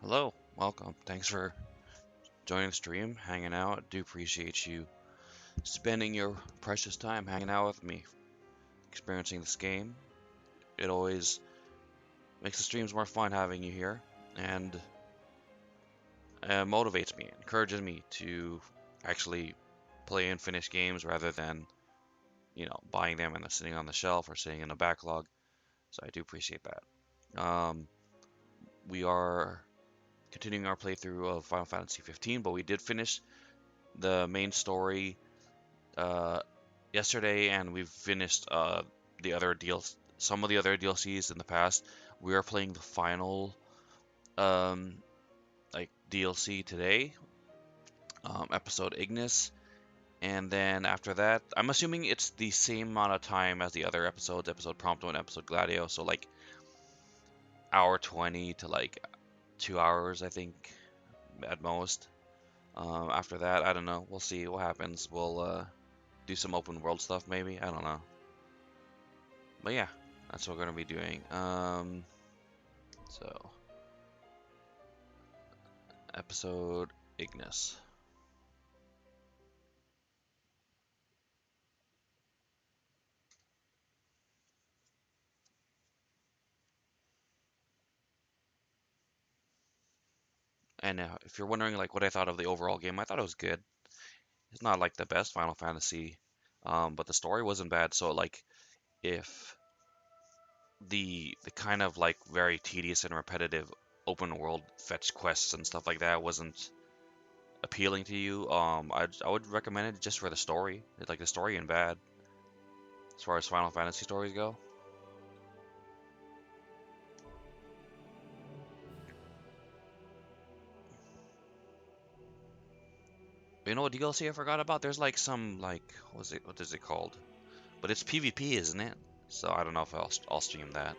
Hello, welcome. Thanks for joining the stream, hanging out. Do appreciate you spending your precious time hanging out with me, experiencing this game. It always makes the streams more fun having you here, and motivates me, encourages me to actually play and finish games rather than, buying them and they're sitting on the shelf or sitting in the backlog. So I do appreciate that. We are continuing our playthrough of Final Fantasy 15, but we did finish the main story uh, yesterday, and we've finished the other deals, some of the other DLCs in the past. We are playing the final um, DLC today, episode Ignis, and then after that, I'm assuming it's the same amount of time as the other episodes, episode Prompto and episode Gladio, so like hour 20 to like 2 hours, I think, at most. After that, I don't know. We'll see what happens. We'll do some open world stuff, maybe. I don't know. But yeah, that's what we're gonna be doing. So episode Ignis. And if you're wondering like what I thought of the overall game, I thought it was good. It's not like the best Final Fantasy, but the story wasn't bad. So like if the kind of like very tedious and repetitive open world fetch quests and stuff like that wasn't appealing to you, I would recommend it just for the story. It's like the story ain't bad as far as Final Fantasy stories go. You know what DLC I forgot about? There's like some like what is it called? But it's PvP, isn't it? So I don't know if I'll stream that.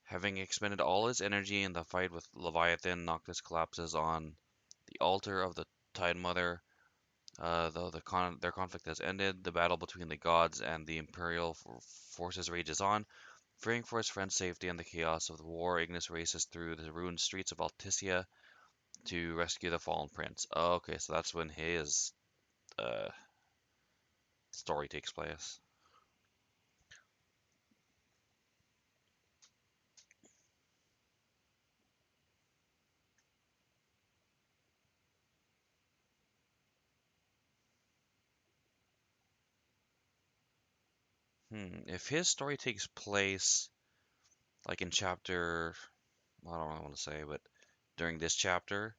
Having expended all his energy in the fight with Leviathan, Noctis collapses on the altar of the Tide Mother. Though their conflict has ended, the battle between the gods and the Imperial forces rages on. Fearing for his friend's safety and the chaos of the war, Ignis races through the ruined streets of Alticia to rescue the fallen prince. Oh, okay, so that's when his uh, story takes place. If his story takes place like in chapter, I don't know what I want to say, but during this chapter,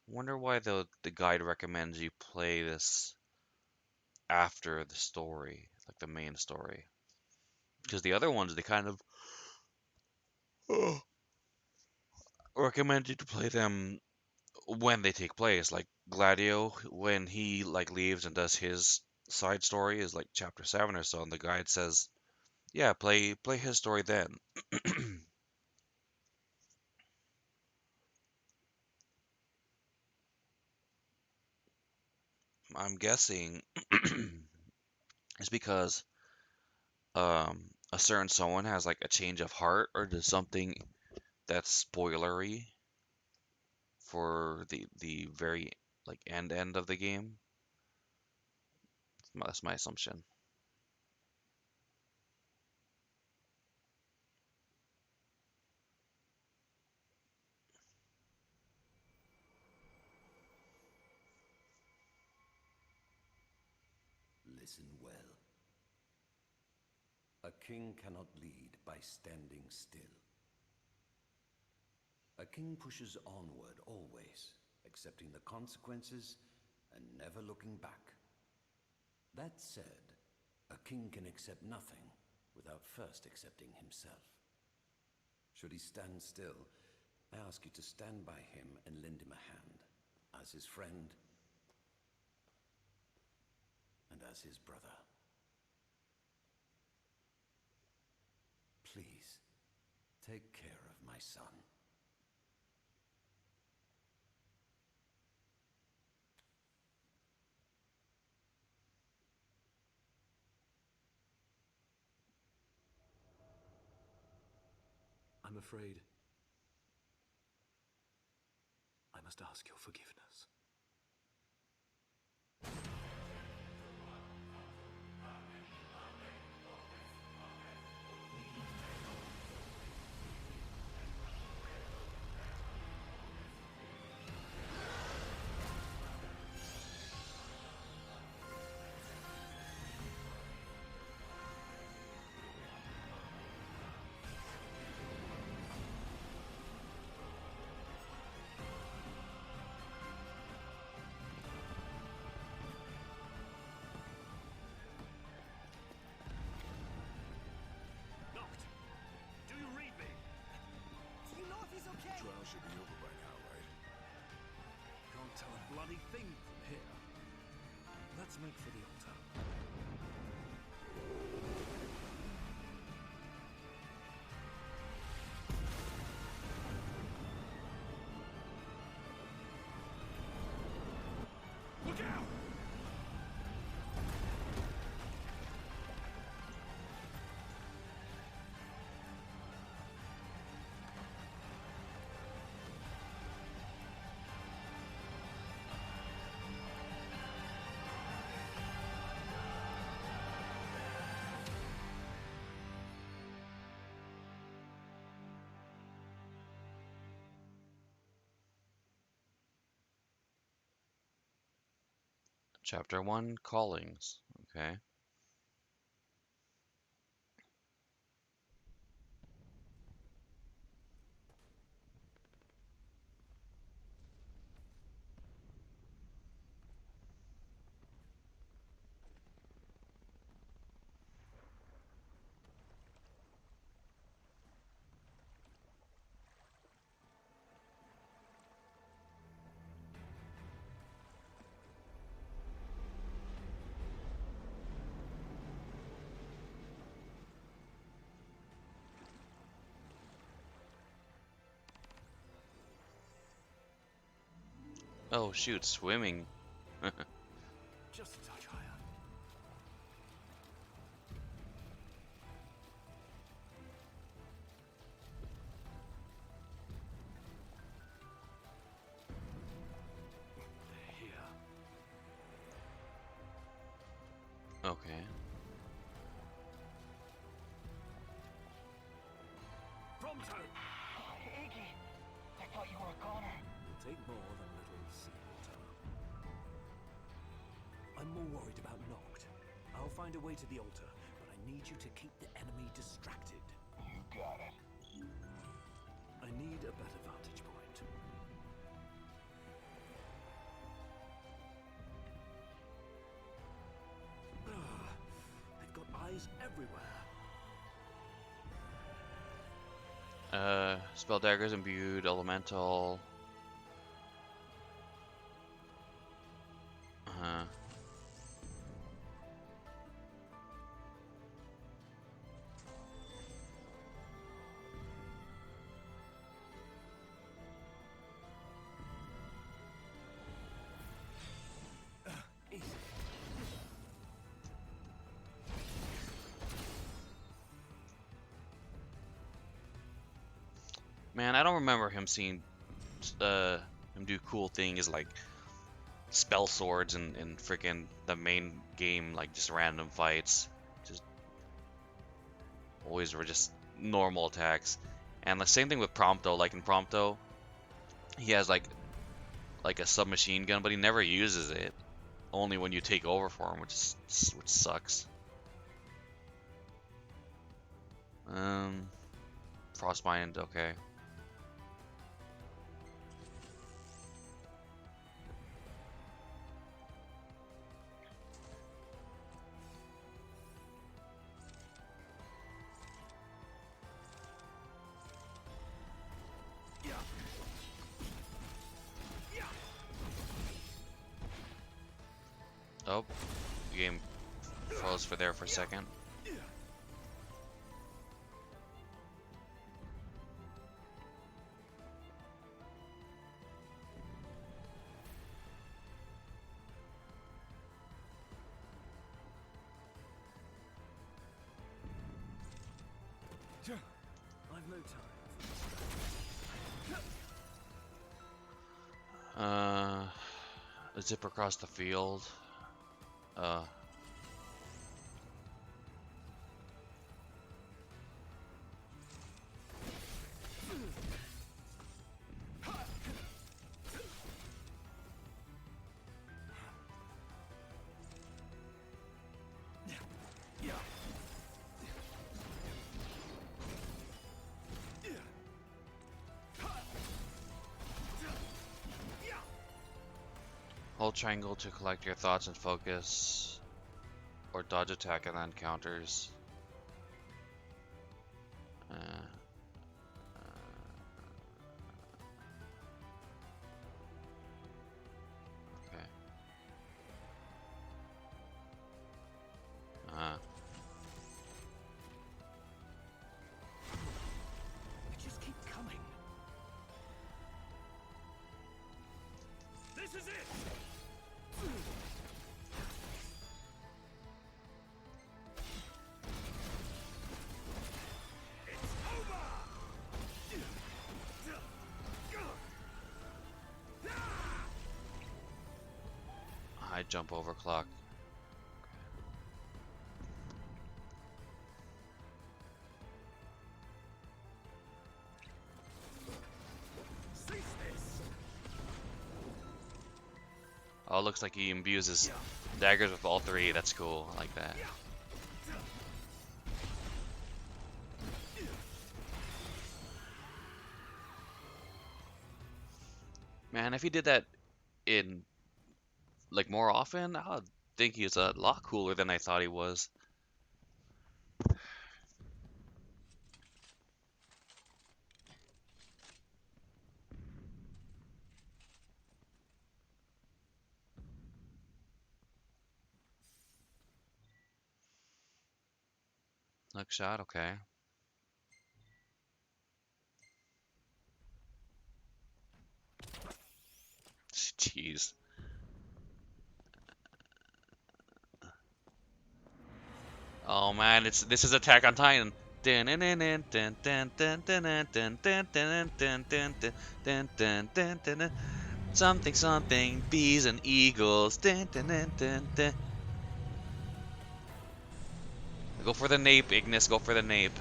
I wonder why the guide recommends you play this after the story, like the main story. Because the other ones, they kind of recommend you to play them when they take place. Like Gladio, when he like leaves and does his side story is like chapter 7 or so, and the guide says, "Yeah, play his story then." I'm guessing it's because a certain someone has like a change of heart or does something that's spoilery for the very like end of the game. That's my assumption. Listen well. A king cannot lead by standing still. A king pushes onward always, accepting the consequences and never looking back. That said, a king can accept nothing without first accepting himself. Should he stand still, I ask you to stand by him and lend him a hand, as his friend and as his brother. Please, take care of my son. I'm afraid I must ask your forgiveness. Noct! Do you read me? Do you know if he's okay? Trial should be over by now, right? Can't tell a bloody thing from here. Let's make for the altar. Look out! Chapter 1, Callings. Okay. Oh shoot, swimming. Just a touch higher. They're here. Okay. Prompto! Iggy, I thought you were a goner. It'll take more than little seawater. I'm more worried about Noct. I'll find a way to the altar, but I need you to keep the enemy distracted. You got it. I need a better vantage point. They've got eyes everywhere. Spell daggers imbued, elemental. Uh-huh. Easy. Man, I don't remember him seeing him do cool things like spell swords and freaking the main game, like just random fights. Just always were just normal attacks. And the same thing with Prompto, like in Prompto, he has like a submachine gun, but he never uses it. Only when you take over for him, which sucks. Frostbind, okay. Oh, the game froze for there for a second. I've no time. Uh, zip across the field. Uh, hold triangle to collect your thoughts and focus, or dodge attack and then counters. Uh, okay. They just keep coming. This is it! It's over! High jump overclock. Cease this! Oh, it looks like he imbues his daggers with all three. That's cool. I like that. Man, if he did that in like more often, I would think he's a lot cooler than I thought he was. Next shot, okay. Jeez. Oh man, this is Attack on Titan. Something something bees and eagles. Go for the nape, Ignis. Go for the nape.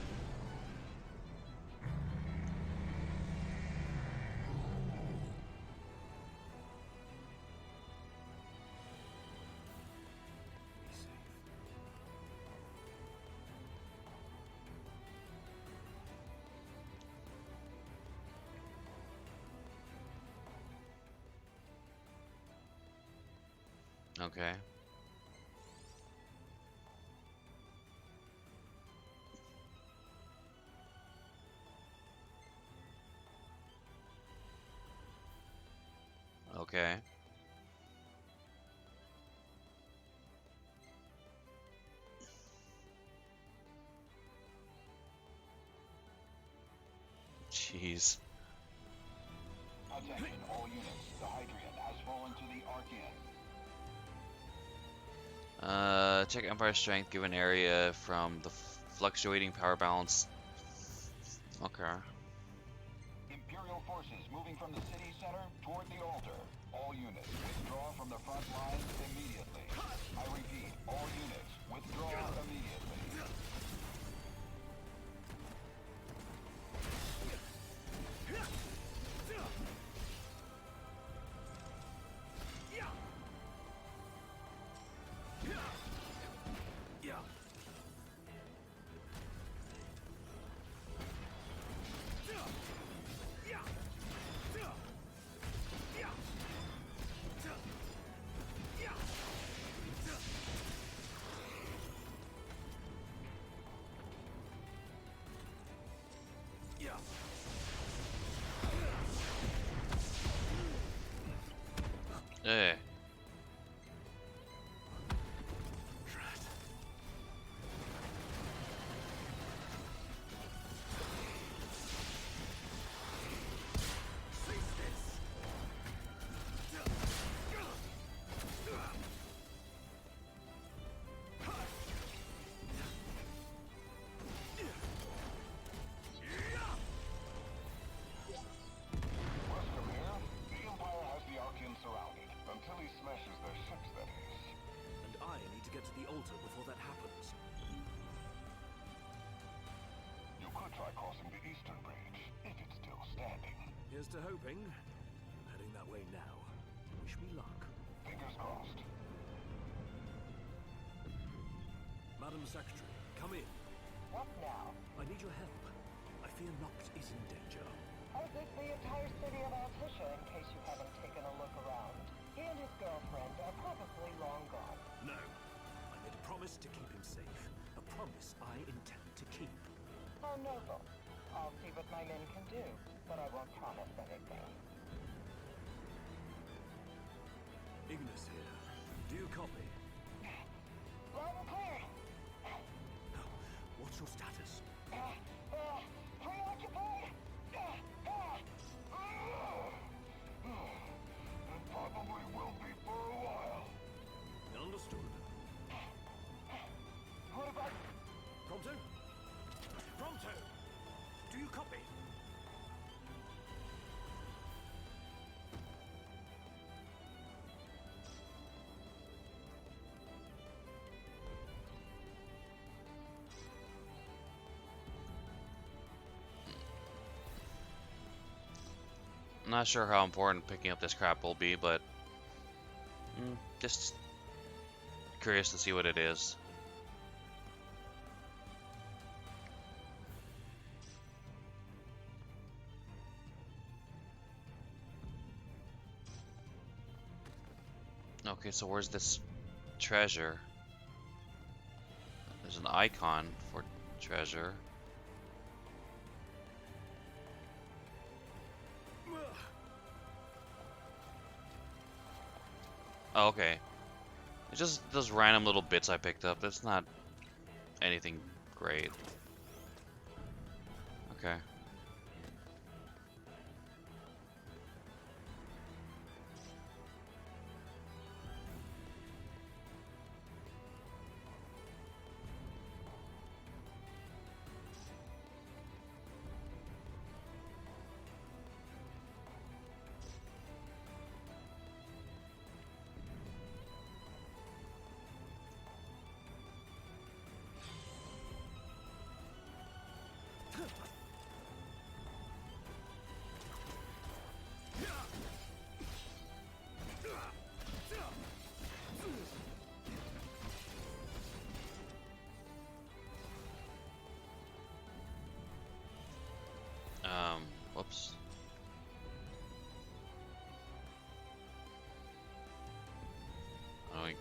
Okay. Okay. Jeez. Attention, all units. The Hydrian has fallen to the Archean. Check Empire strength given area from the fluctuating power balance. Okay. Imperial forces moving from the city center toward the altar. All units, withdraw from the front lines immediately. I repeat, all units, withdraw immediately. Eh. Roscoe here. The Empire has the get to the altar before that happens. You could try crossing the eastern bridge, if it's still standing. Here's to hoping. I'm heading that way now. Wish me luck. Fingers crossed. Madam Secretary, come in. What now? I need your help. I fear Noct is in danger. I think the entire city of Altissia, in case you haven't taken a look around. He and his girlfriend are probably long gone. No. I made a promise to keep him safe. A promise I intend to keep. How noble. I'll see what my men can do, but I won't promise anything. Ignis here. Do you copy? Loud and clear! What's your status? Preoccupied! And probably will be for a while. Understood. What about... Prompto? Prompto! Do you copy? I'm not sure how important picking up this crap will be, but just curious to see what it is. Okay, so where's this treasure? There's an icon for treasure. Oh, okay. It's just those random little bits I picked up. That's not anything great. Okay. Whoops. Oh, okay.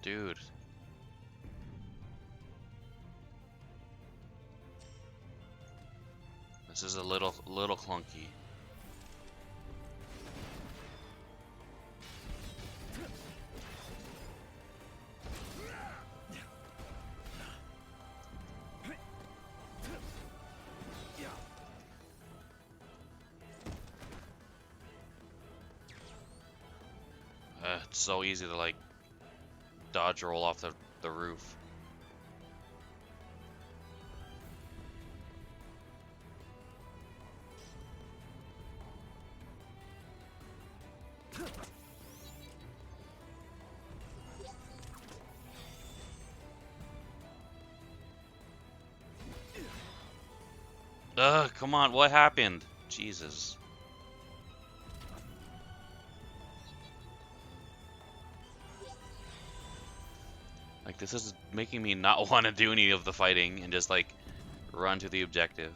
Dude. This is a little clunky. It's so easy to like dodge roll off the roof. Ugh, come on, what happened? Jesus. Like, this is making me not want to do any of the fighting and just, like, run to the objective.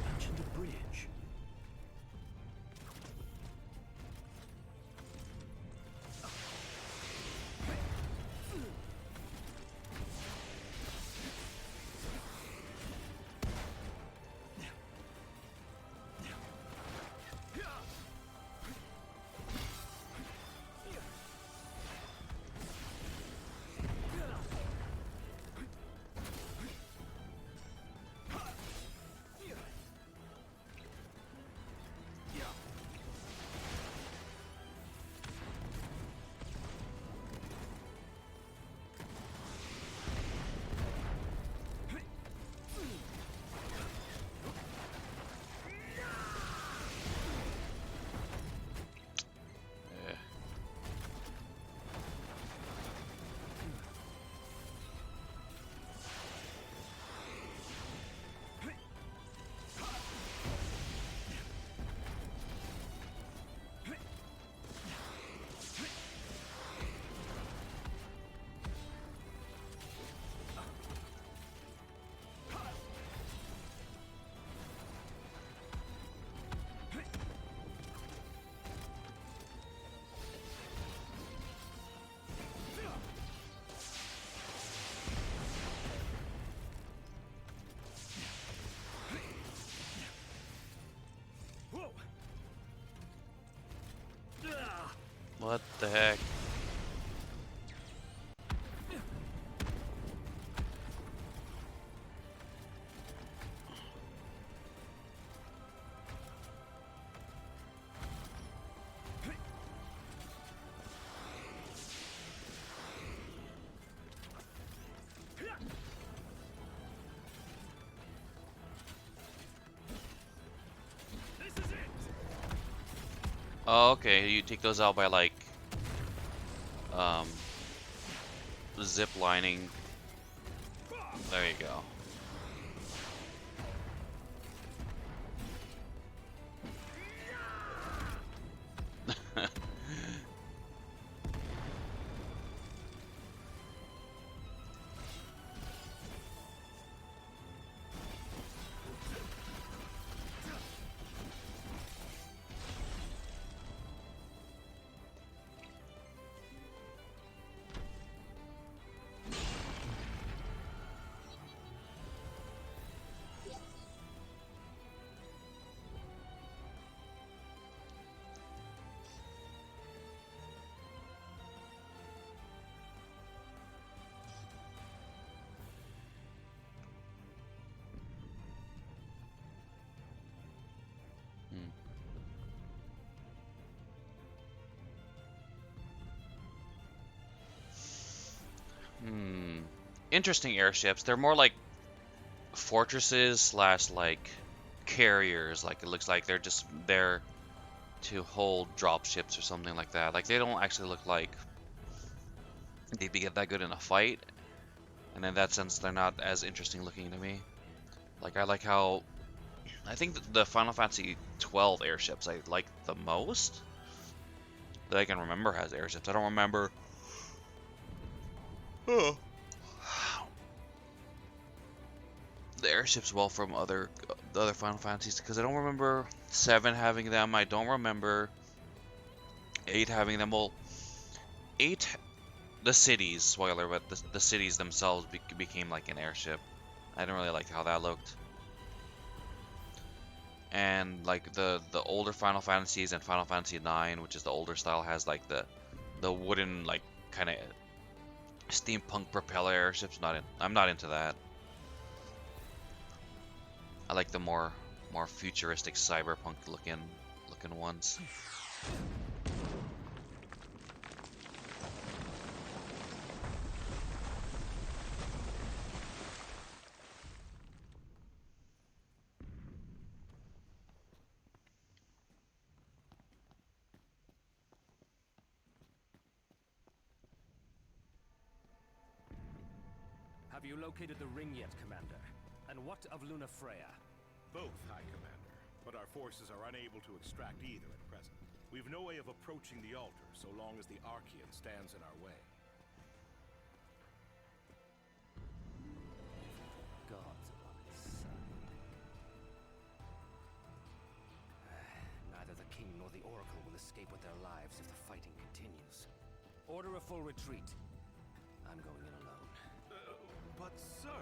Mentioned a bridge. What the heck? Oh, okay. You take those out by like um zip lining. There you go. Hmm. Interesting airships. They're more like fortresses slash like carriers. Like it looks like they're just there to hold drop ships or something like that. Like they don't actually look like they'd be that good in a fight. And in that sense, they're not as interesting looking to me. Like I like how I think the Final Fantasy 12 airships I like the most that I can remember has airships. I don't remember. Oh. The airships well from the other Final Fantasies because I don't remember 7 having them. I don't remember 8 having them. Well, 8, the cities, spoiler, but the cities themselves became like an airship. I didn't really like how that looked. And like the older Final Fantasies and Final Fantasy 9, which is the older style, has like the wooden like kind of steampunk propeller airships. I'm not into that. I like the more futuristic cyberpunk looking ones. Have you located the ring yet, Commander? And what of Luna Freya? Both, High Commander. But our forces are unable to extract either at present. We've no way of approaching the altar so long as the Archean stands in our way. Gods are on its side. Neither the King nor the Oracle will escape with their lives if the fighting continues. Order a full retreat. I'm going in alone. But sir...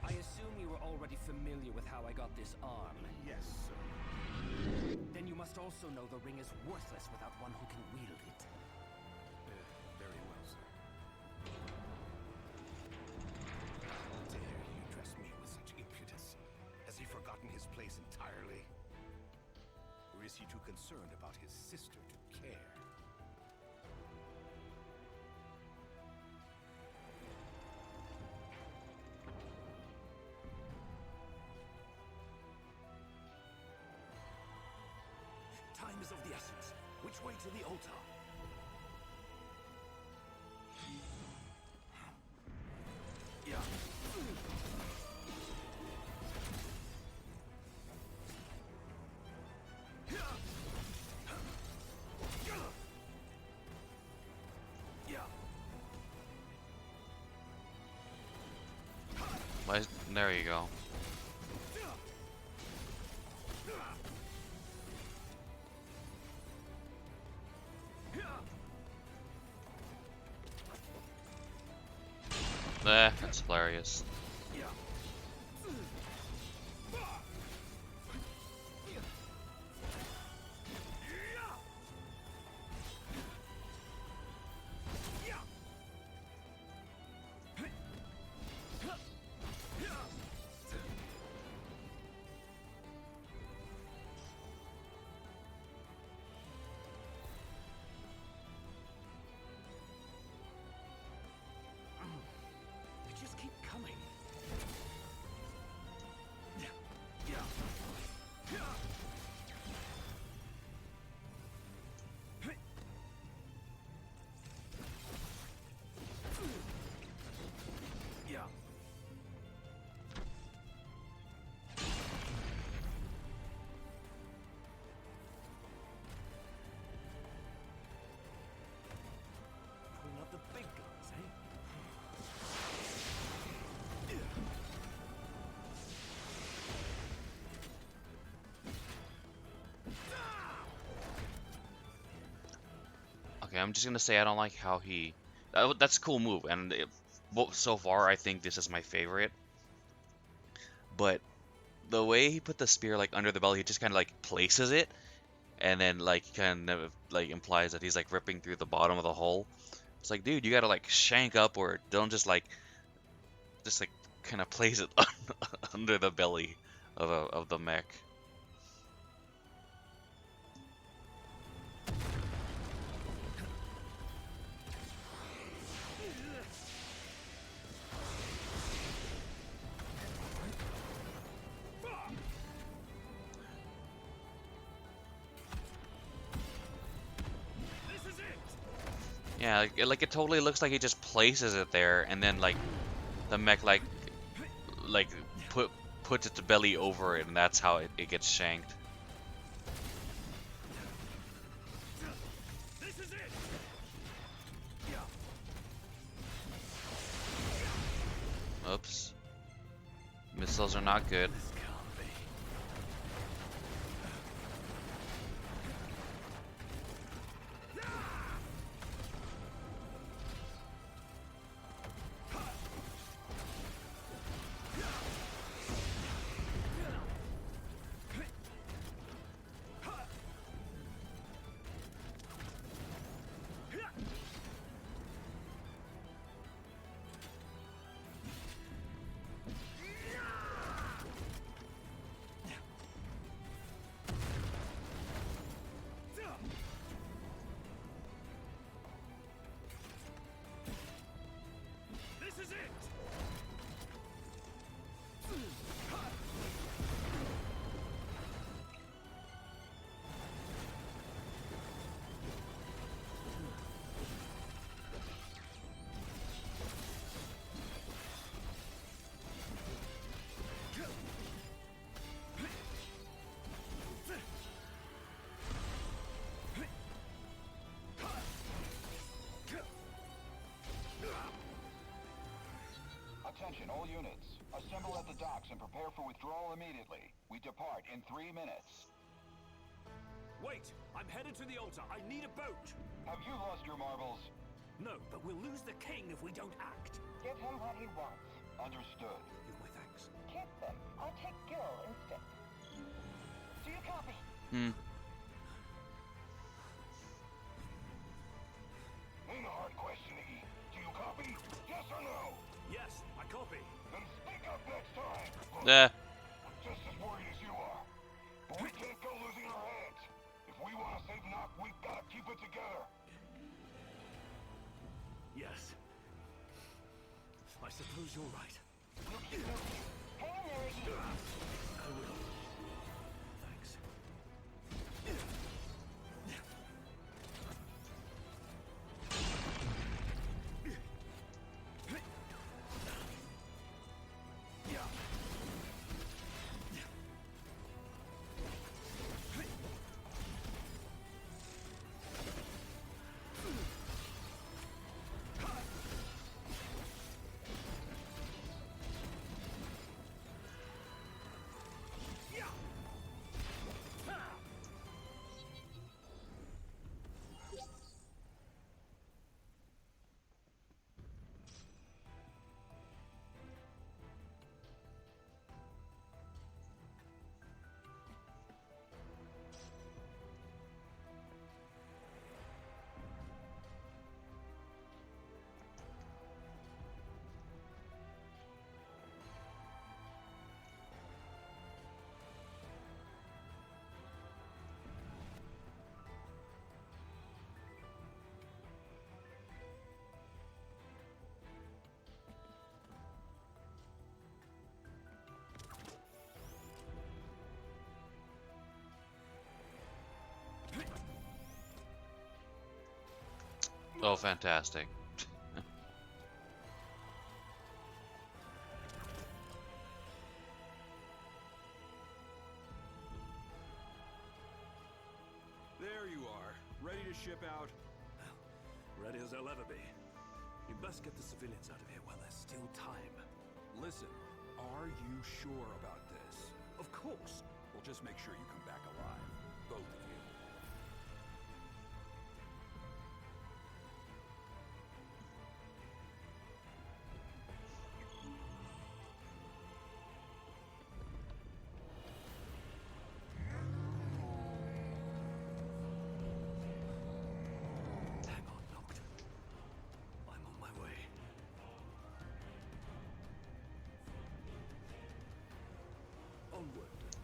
I assume you were already familiar with how I got this arm. Yes, sir. Then you must also know the ring is worthless without one who can wield it. Very well, sir. How dare you address me with such impetus? Has he forgotten his place entirely? Or is he too concerned about his sister to care? Time is of the essence. Which way to the altar? Yeah. There you go. That's hilarious. Okay, I'm just gonna say I don't like how he. That's a cool move, and well, so far I think this is my favorite. But the way he put the spear like under the belly, he just kind of like places it, and then like kind of like implies that he's like ripping through the bottom of the hole. It's like, dude, you gotta like shank up, or don't just like kind of place it under the belly of the mech. Yeah, like it totally looks like he just places it there, and then like the mech like puts its belly over it, and that's how it gets shanked. Oops. Missiles are not good. Attention, all units. Assemble at the docks and prepare for withdrawal immediately. We depart in 3 minutes. Wait! I'm headed to the altar. I need a boat! Have you lost your marbles? No, but we'll lose the king if we don't act. Give him what he wants. Understood. Give my thanks. Keep them. I'll take Gil instead. Do you copy? Ain't a hard question, E. Do you copy? Yes or no? Yes, I copy. Then speak up next time. Look, Eh. we're just as worried as you are. But we can't go losing our heads. If we want to save Noct, we've got to keep it together. Yes. I suppose you're right. Hang in there, Iggy. I will. Thanks. Oh, fantastic. There you are, ready to ship out. Ready as I'll ever be. You best get the civilians out of here while there's still time. Listen, are you sure about this? Of course. Well, just make sure you come back alive. Both of you.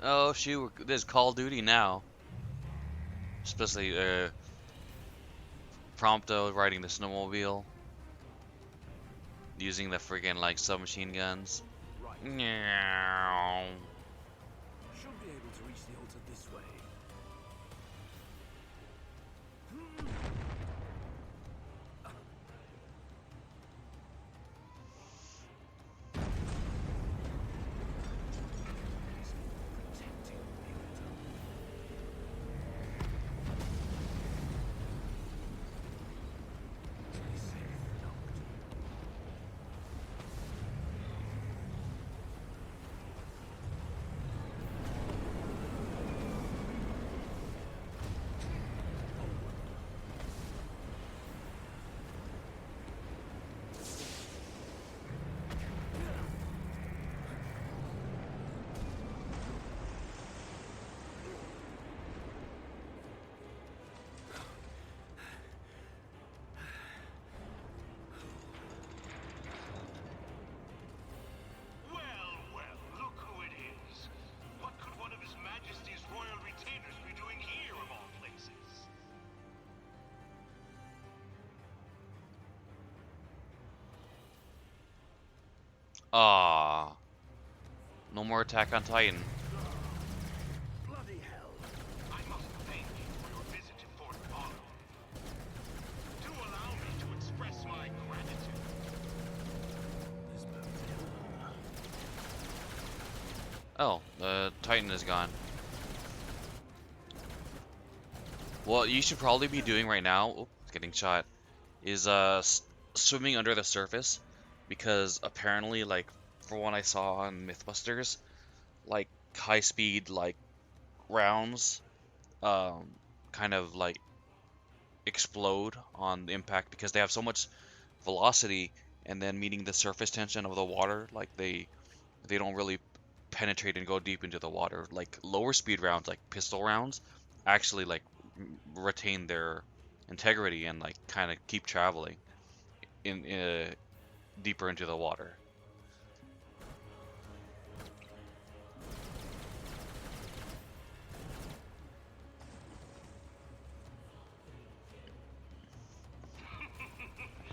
Oh shoot, there's Call of Duty now. Especially Prompto riding the snowmobile, using the friggin' like submachine guns. Right. Meow. Should be able to reach the altar this way. Protecting the altar. Safe locked. Well, well, look who it is. What could one of His Majesty's royal retainers be doing here of all places? Ah, no more Attack on Titan. Bloody hell. I must thank you for your visit to Fort Apollo. Do allow me to express my gratitude. This boat's Oh, the Titan is gone. What you should probably be doing right now, oh, it's getting shot, is swimming under the surface, because apparently, like, from what I saw on Mythbusters, like high speed like rounds, kind of like explode on impact because they have so much velocity, and then meeting the surface tension of the water, like they don't really penetrate and go deep into the water. Like lower speed rounds, like pistol rounds, actually like retain their integrity and like kind of keep traveling in deeper into the water.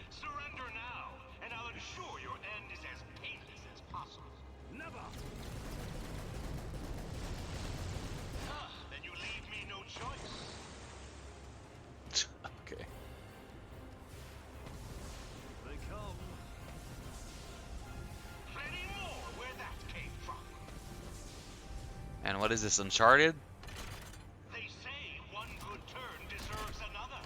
Surrender now, and I'll ensure your end is as painless as possible. never. Then you leave me no choice. Okay. They come. Plenty more where that came from. And what is this, Uncharted? They say one good turn deserves another.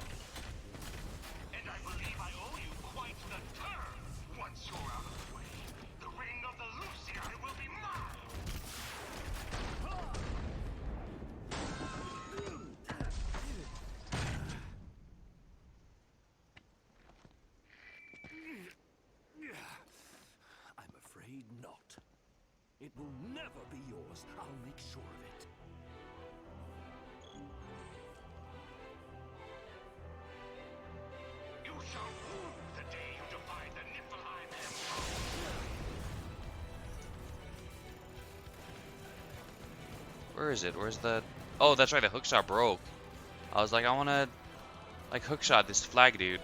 And I believe I owe you quite the turn. Once you're out of the way, the ring of the Lucian will be mine. I'm afraid not. It will never be yours. I'll make sure of it. You shall rue the day you defied the Niflheim Empire. Where is it? Where's the... Oh, that's right, the hookshot broke. I was like, I wanna, like, hookshot this flag dude.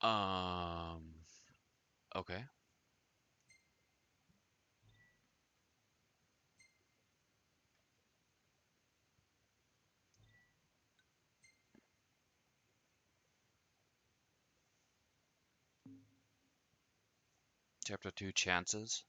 Um, okay. Chapter 2 Chances.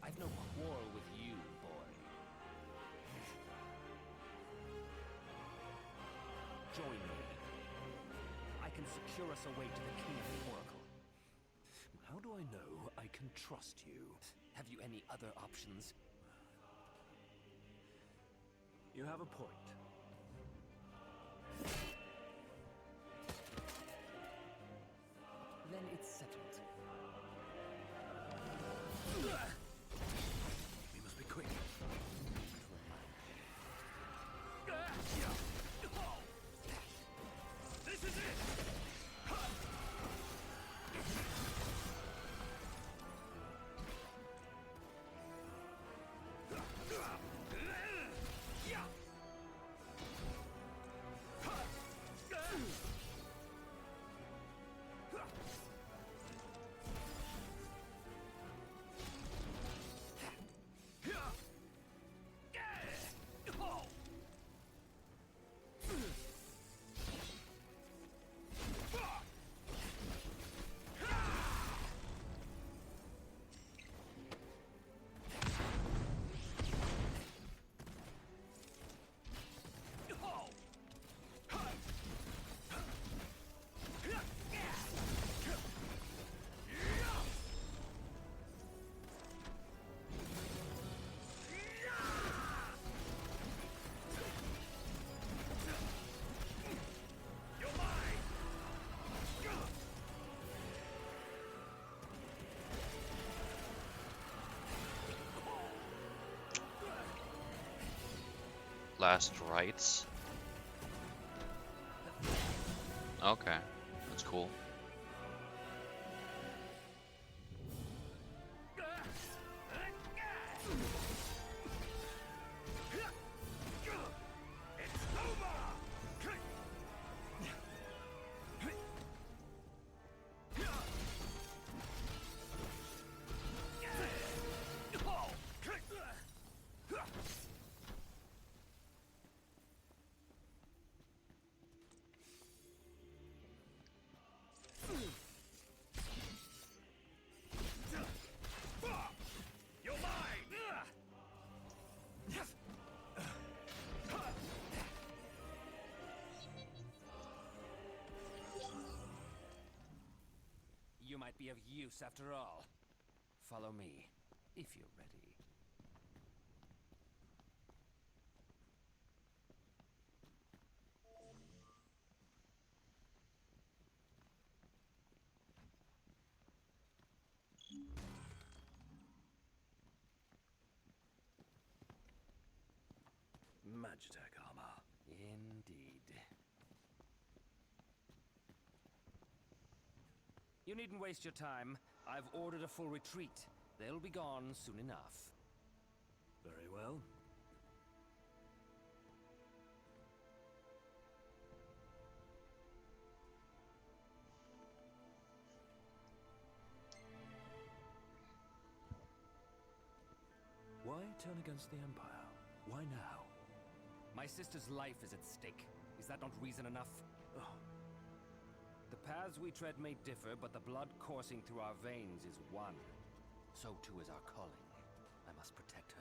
I've no quarrel with you, boy. Join me. I can secure us a way to the King of the Oracle. How do I know I can trust you? Have you any other options? You have a point. Then it's settled. We must be quick. This is it! Last rites. Okay, that's cool. You might be of use after all. Follow me, if you're ready. Magitech armor. Indeed. You needn't waste your time. I've ordered a full retreat. They'll be gone soon enough. Very well. Why turn against the Empire? Why now? My sister's life is at stake. Is that not reason enough? Oh, The paths we tread may differ, but the blood coursing through our veins is one. So too is our calling. I must protect her.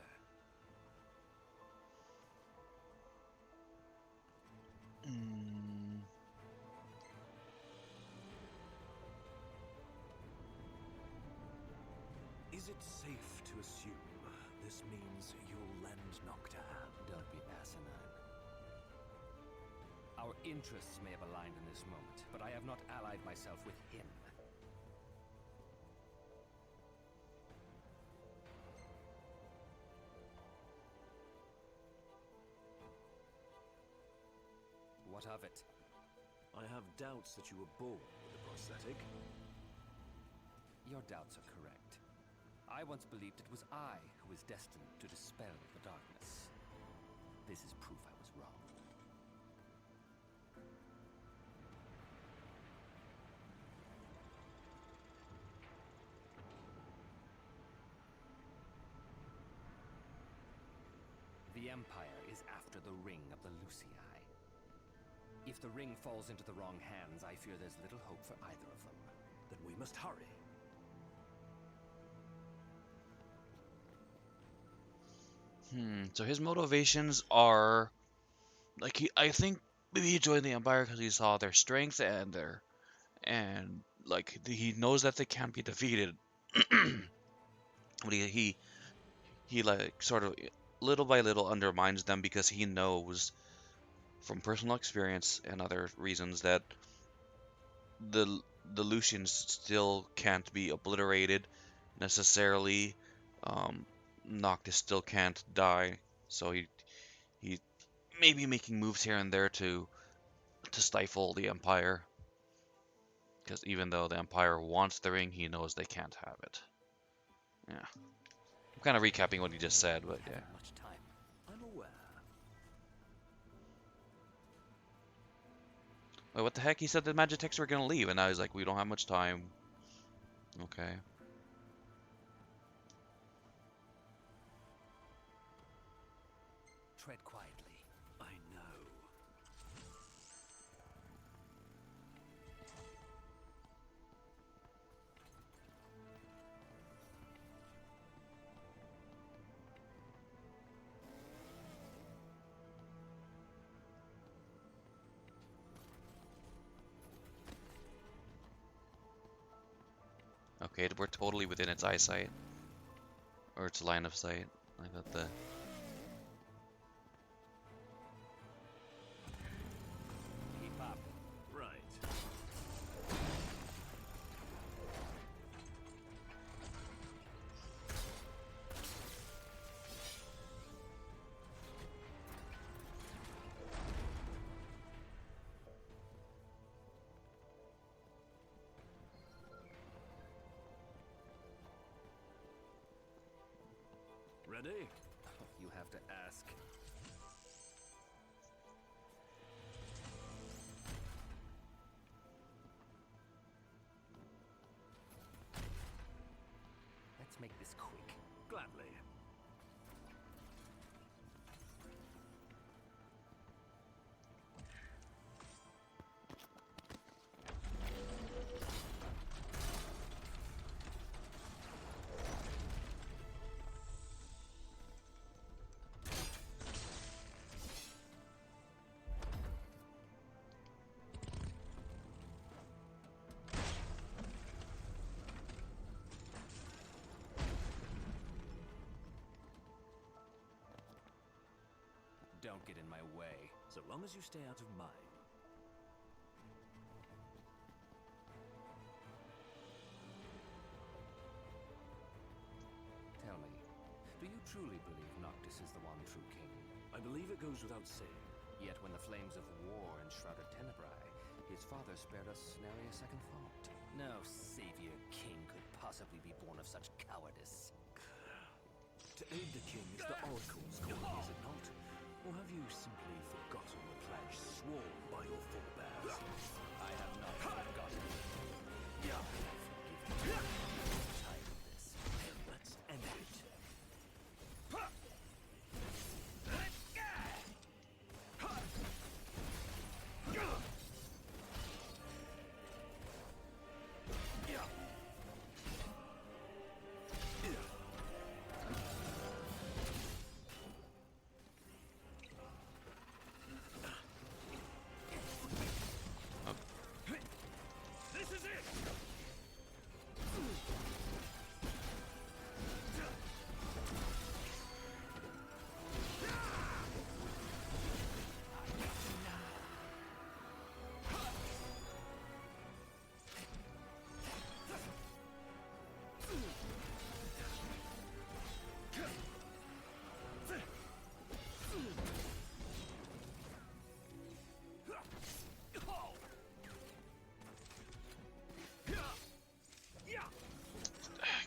is it safe to assume this means you'll lend Nocturne? Don't be asinine. Our interests may have aligned in this moment, but I have not allied myself with him. What of it? I have doubts that you were born with a prosthetic. Your doubts are correct. I once believed it was I who was destined to dispel the darkness. This is proof I was wrong. The Empire is after the Ring of the Lucii. If the ring falls into the wrong hands, I fear there's little hope for either of them. Then we must hurry. So his motivations are like I think maybe he joined the Empire because he saw their strength and he knows that they can't be defeated. But he like sort of little by little undermines them because he knows from personal experience and other reasons that the Lucians still can't be obliterated necessarily. Noctis still can't die, so he may be making moves here and there to stifle the Empire. Because even though the Empire wants the ring, he knows they can't have it. Yeah. I'm kind of recapping what he just said, but yeah. Much time. I'm aware. Wait, what the heck? He said the Magitechs were gonna leave, and now he's like, we don't have much time. Okay. Tread quietly. I know. Okay, we're totally within its eyesight. Or its line of sight. I thought the... Keep up. Right. Ready? You have to ask. Let's make this quick. Gladly. Don't get in my way. So long as you stay out of mine. Tell me, do you truly believe Noctis is the one true king? I believe it goes without saying. Yet when the flames of war enshrouded Tenebrae, his father spared us nary a second thought. No savior king could possibly be born of such cowardice. To aid the king is the Oracle's calling, is it not? Or have you simply forgotten the pledge sworn by your forebears? I have not forgotten. Yeah. Forgive me. I'm tired of this. Then let's end it.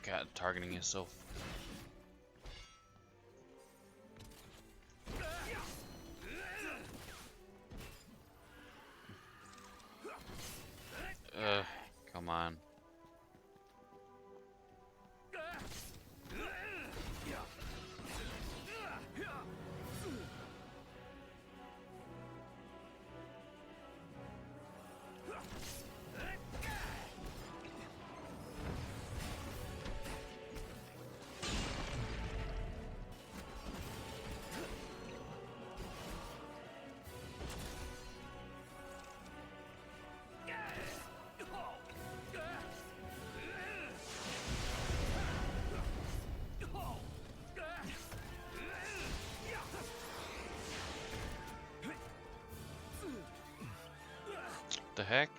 God, targeting is so. Come on. The heck?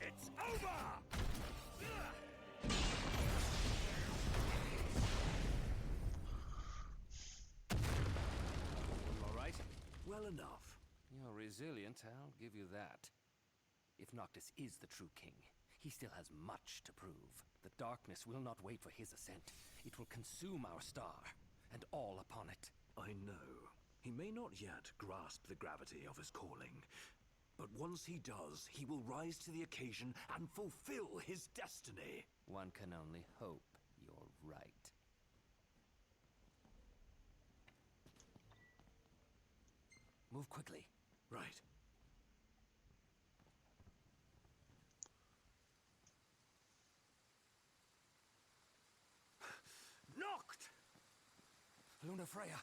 It's over! All right? Well enough. You're resilient, I'll give you that. If Noctis is the true king, he still has much to prove. The darkness will not wait for his ascent. It will consume our star, and all upon it. I know. He may not yet grasp the gravity of his calling, but once he does, he will rise to the occasion and fulfill his destiny. One can only hope you're right. Move quickly. Right. Knocked! Lunafreya!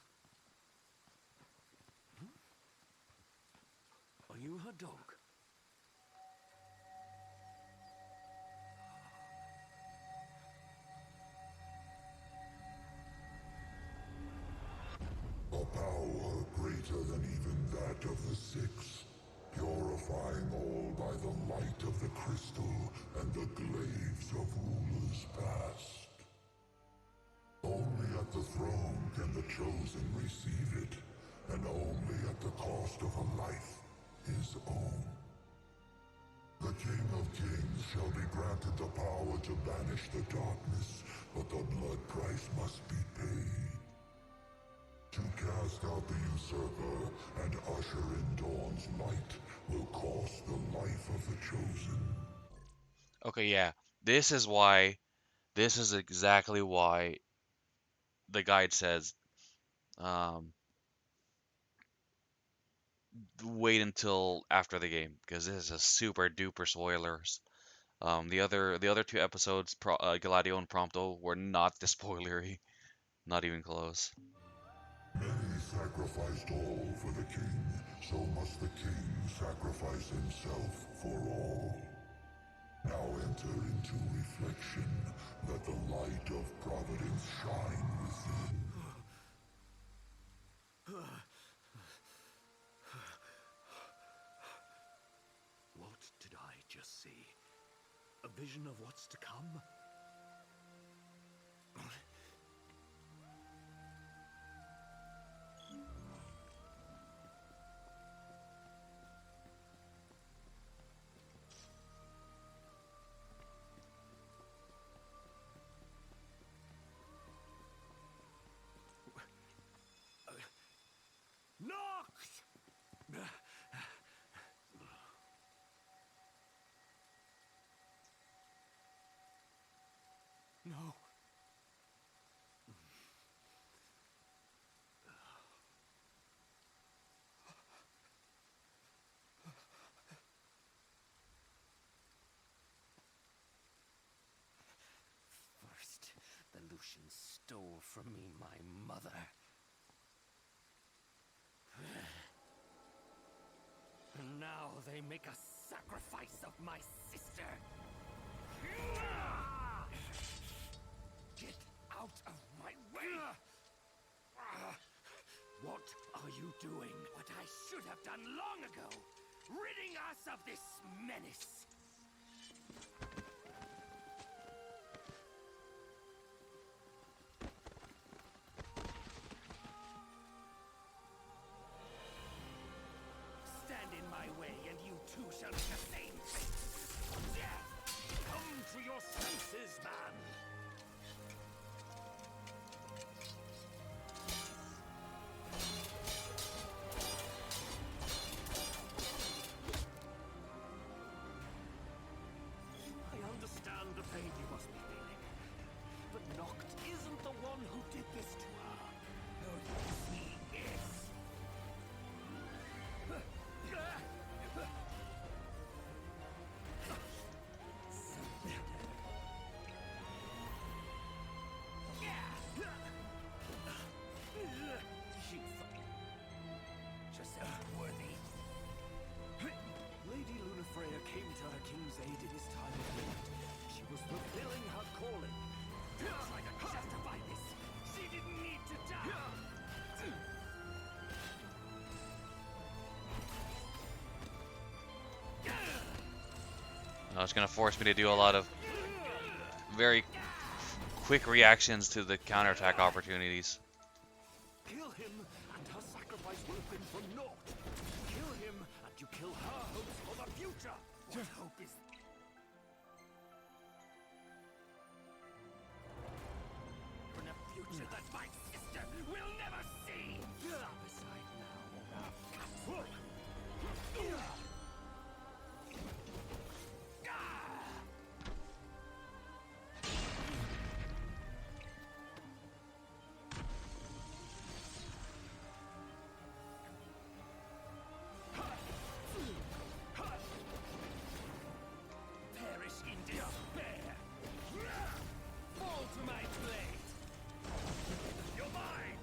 Are you her dog? A power greater than even that of the Six, purifying all by the light of the crystal and the glaives of rulers past. Only at the throne can the chosen receive it, and only at the cost of a life, his own. The King of Kings shall be granted the power to banish the darkness, but the blood price must be paid. To cast out the usurper and usher in Dawn's light will cost the life of the chosen. Okay, yeah. This is exactly why the guide says, wait until after the game, because this is a super duper spoilers. The other two episodes, Gladio and Prompto, were not this spoilery. Not even close. Many sacrificed all for the king, so must the king sacrifice himself for all. Now enter into reflection, let the light of providence shine within. What did I just see? A vision of what's to come? Knocked! No. First, the Lucians stole from me my mother. And now they make a sacrifice of my sister. Get out of my way! What are you doing what I should have done long ago, ridding us of this menace. Stand in my way, and you too shall meet the same fate. Death! Come to your senses, man! I understand the pain you must be feeling. But Noct isn't the one who did this to her. Oh, yes, he is. She Yourself worthy. Lady Lunafreya came to her king's aid in his time of need. She was fulfilling her calling. Try to justify this. She didn't need to die. No, it's gonna force me to do a lot of very quick reactions to the counterattack opportunities. Kill him, and her sacrifice will have been for naught. Kill him, and you kill her hopes for the future. What hope is for a future that my sister will never see? Aside now, or our cats will. Perish in despair. Fall to my blade. You're mine.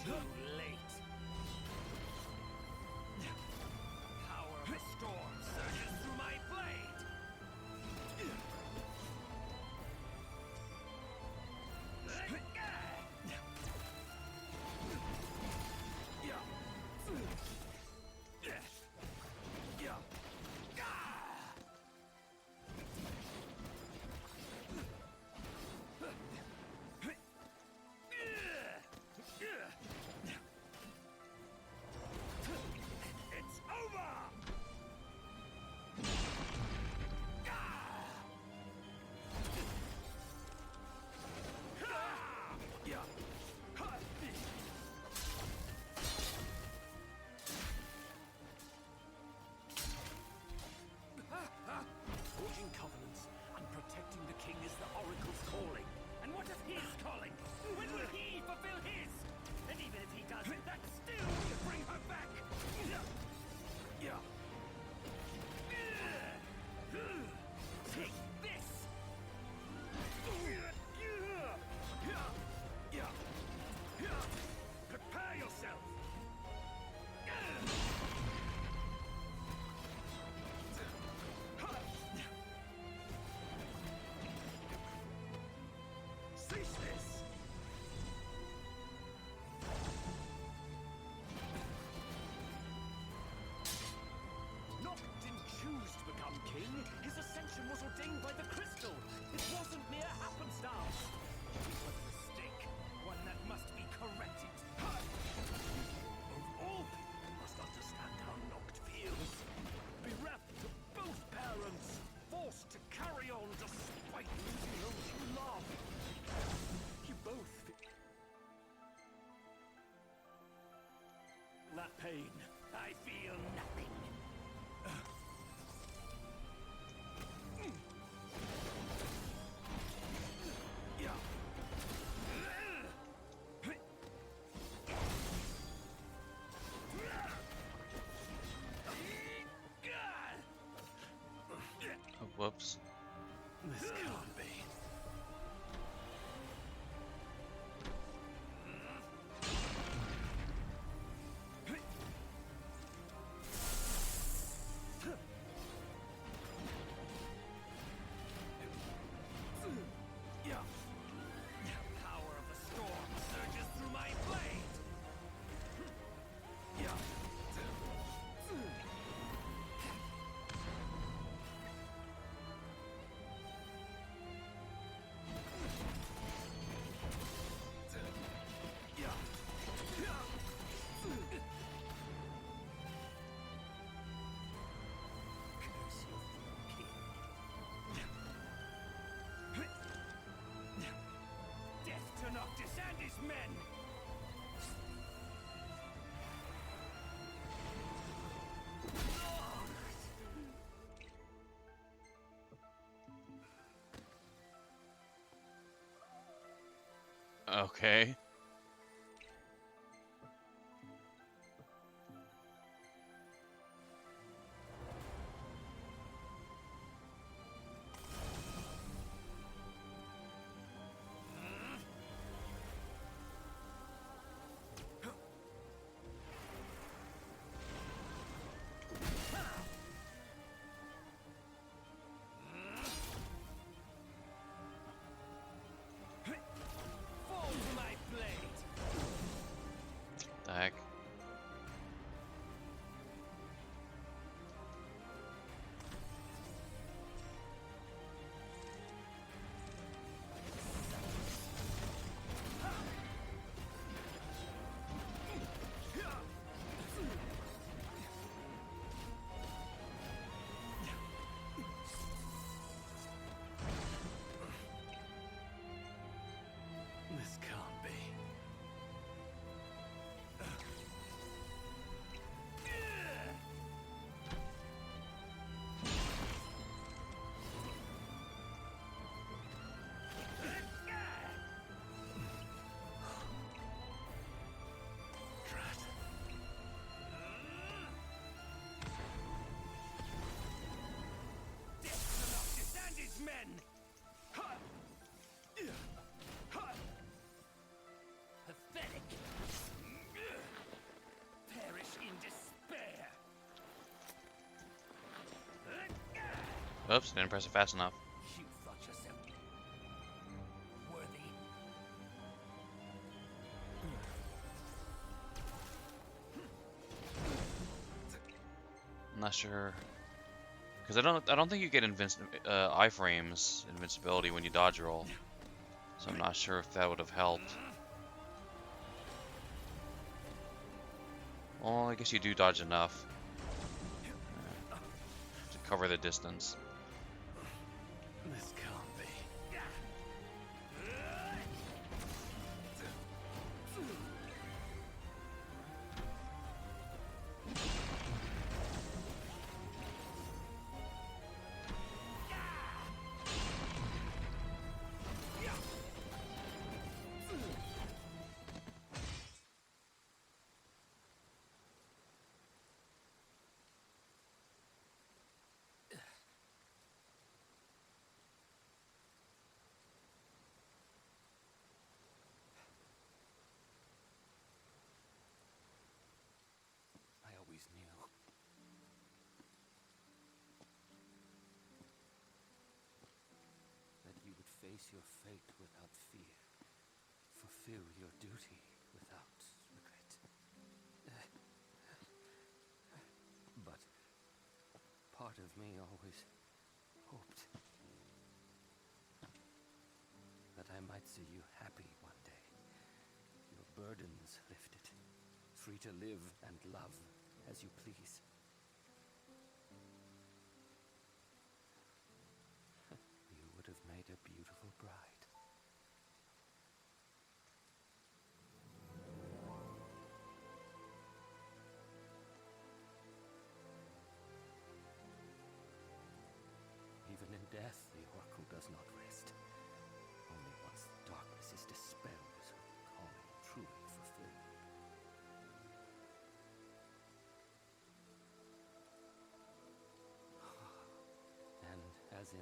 Too late. Power restored surges through my blade. It's over! Forging covenants and protecting the king is the Oracle's calling. And what of his calling? When will he fulfill his? And even if he does, that still will bring her back. Take this. Prepare yourself! Cease this! Noct didn't choose to become king. His ascension was ordained by the crystal. It wasn't mere happenstance. It was a mistake. One that must be corrected. Of all people must understand how Noct feels. Bereft of both parents, forced to carry on despite losing those you love. You both that pain. I feel nothing. Whoops. This can't be. Power of the storm surges through my blade. Death to Noctis and his men! Okay. Fall to my blade! The heck? This can't be. Drat. Death to Noctis and his men! Pathetic! Perish in despair! Oops, didn't press it fast enough. You thought yourself worthy? I'm not sure. Because I don't think you get iframes invincibility when you dodge roll. So I'm not sure if that would have helped. Well, I guess you do dodge enough to cover the distance. This can't be. I always knew. That you would face your fate without fear. Fulfill your duty without regret. But part of me always hoped that I might see you happy one day. Your burdens lifted, free to live and love as you please. You would have made a beautiful bride. Even in death, the Oracle does not rest. Only once the darkness is dispelled is her calling truly fulfilled. And as in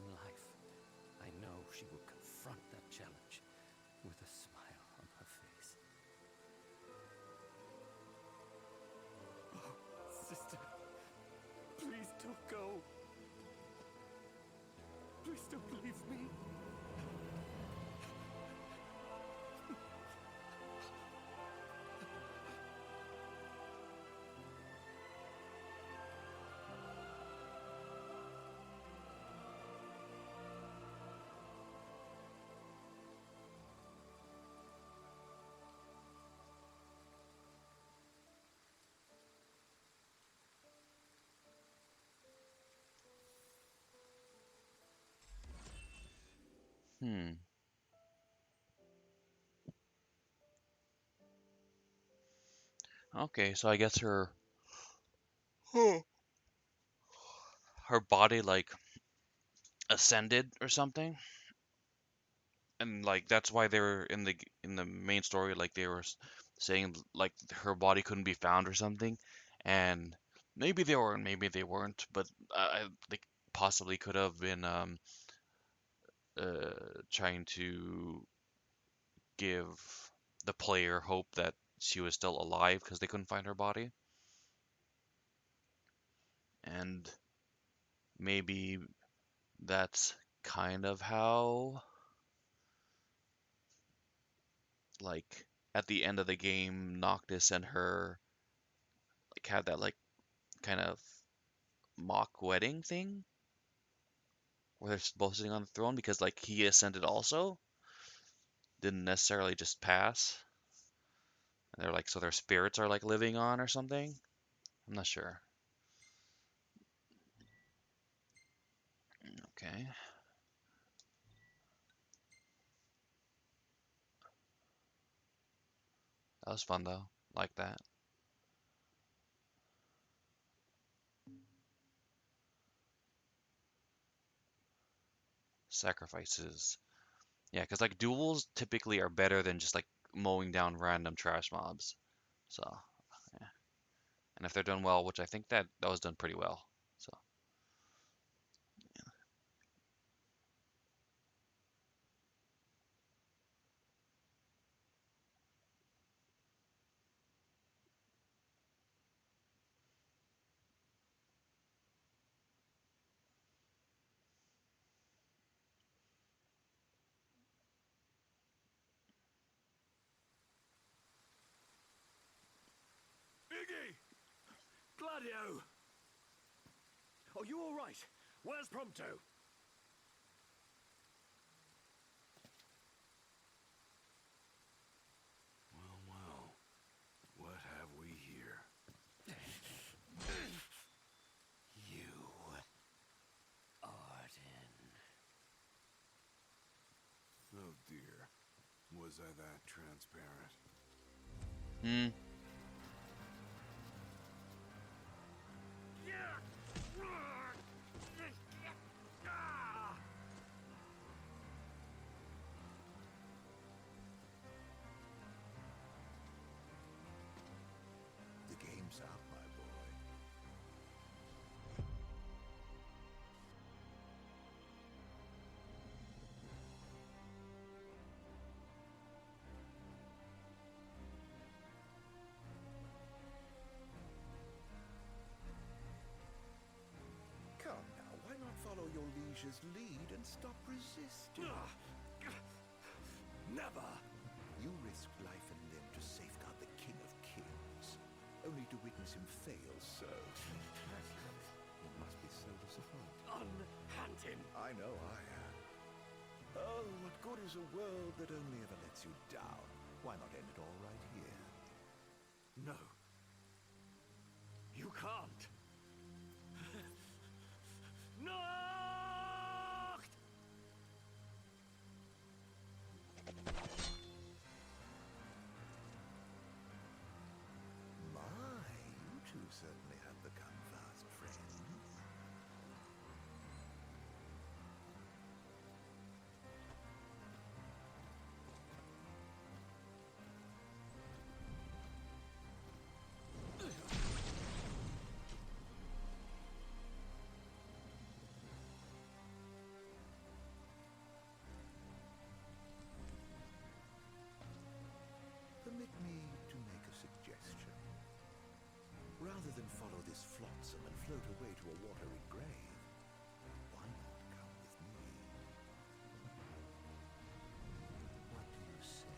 Hmm. Okay, so I guess her body like ascended or something, and like that's why they were in the main story, like they were saying like her body couldn't be found or something, and maybe they were and maybe they weren't, but they possibly could have been trying to give the player hope that she was still alive because they couldn't find her body, and maybe that's kind of how like at the end of the game Noctis and her like had that like kind of mock wedding thing where they're both sitting on the throne because like he ascended also, didn't necessarily just pass. And they're like so their spirits are like living on or something. I'm not sure. Okay. That was fun though. Like that. Sacrifices. Yeah, because like duels typically are better than just like mowing down random trash mobs. So, yeah. And if they're done well, which I think that was done pretty well. So, Iggy! Gladio! Are you all right? Where's Prompto? Well, well. What have we here? You, Arden. Oh dear. Was I that transparent? hmm. The game's up, my boy. Come now, why not follow your liege's lead and stop resisting? Never! You risked life and limb to safeguard the King of Kings, only to witness him fail so. It must be so disappointing. Unhand him! I know I am. Oh, what good is a world that only ever lets you down? Why not end it all right here? No. You can't. Nacht! My, you two certainly have become fast friends. Permit me to make a suggestion. Rather than follow this flotsam and float away to a watery grave, why not come with me? What do you say?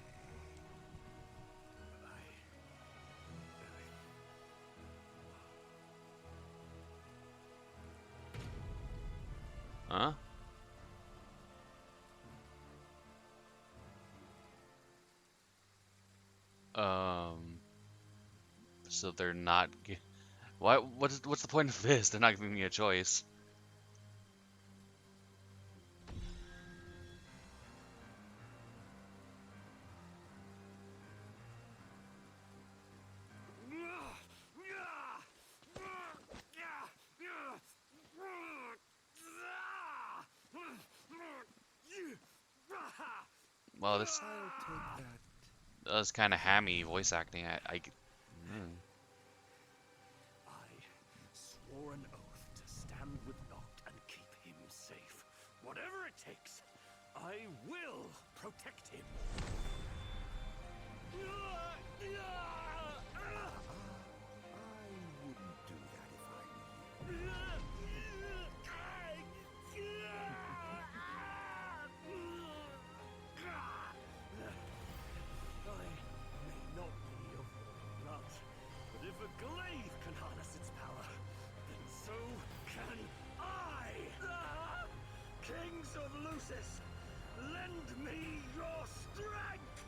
Huh? So they're not. Why? What's the point of this? They're not giving me a choice. Well, this I'll take that. was kind of hammy voice acting. I swore an oath to stand with Noct and keep him safe. Whatever it takes, I will protect him. I wouldn't do that if I were you. I may not be of blood, but if a glaive can harness its power, then so can I! Kings of Lucis, lend me your strength!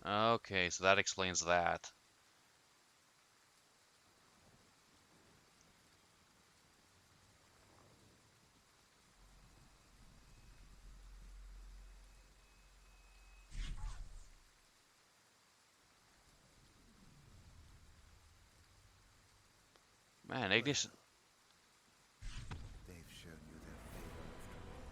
Okay, so that explains that. Man, Ignis. They've shown you their favor after all.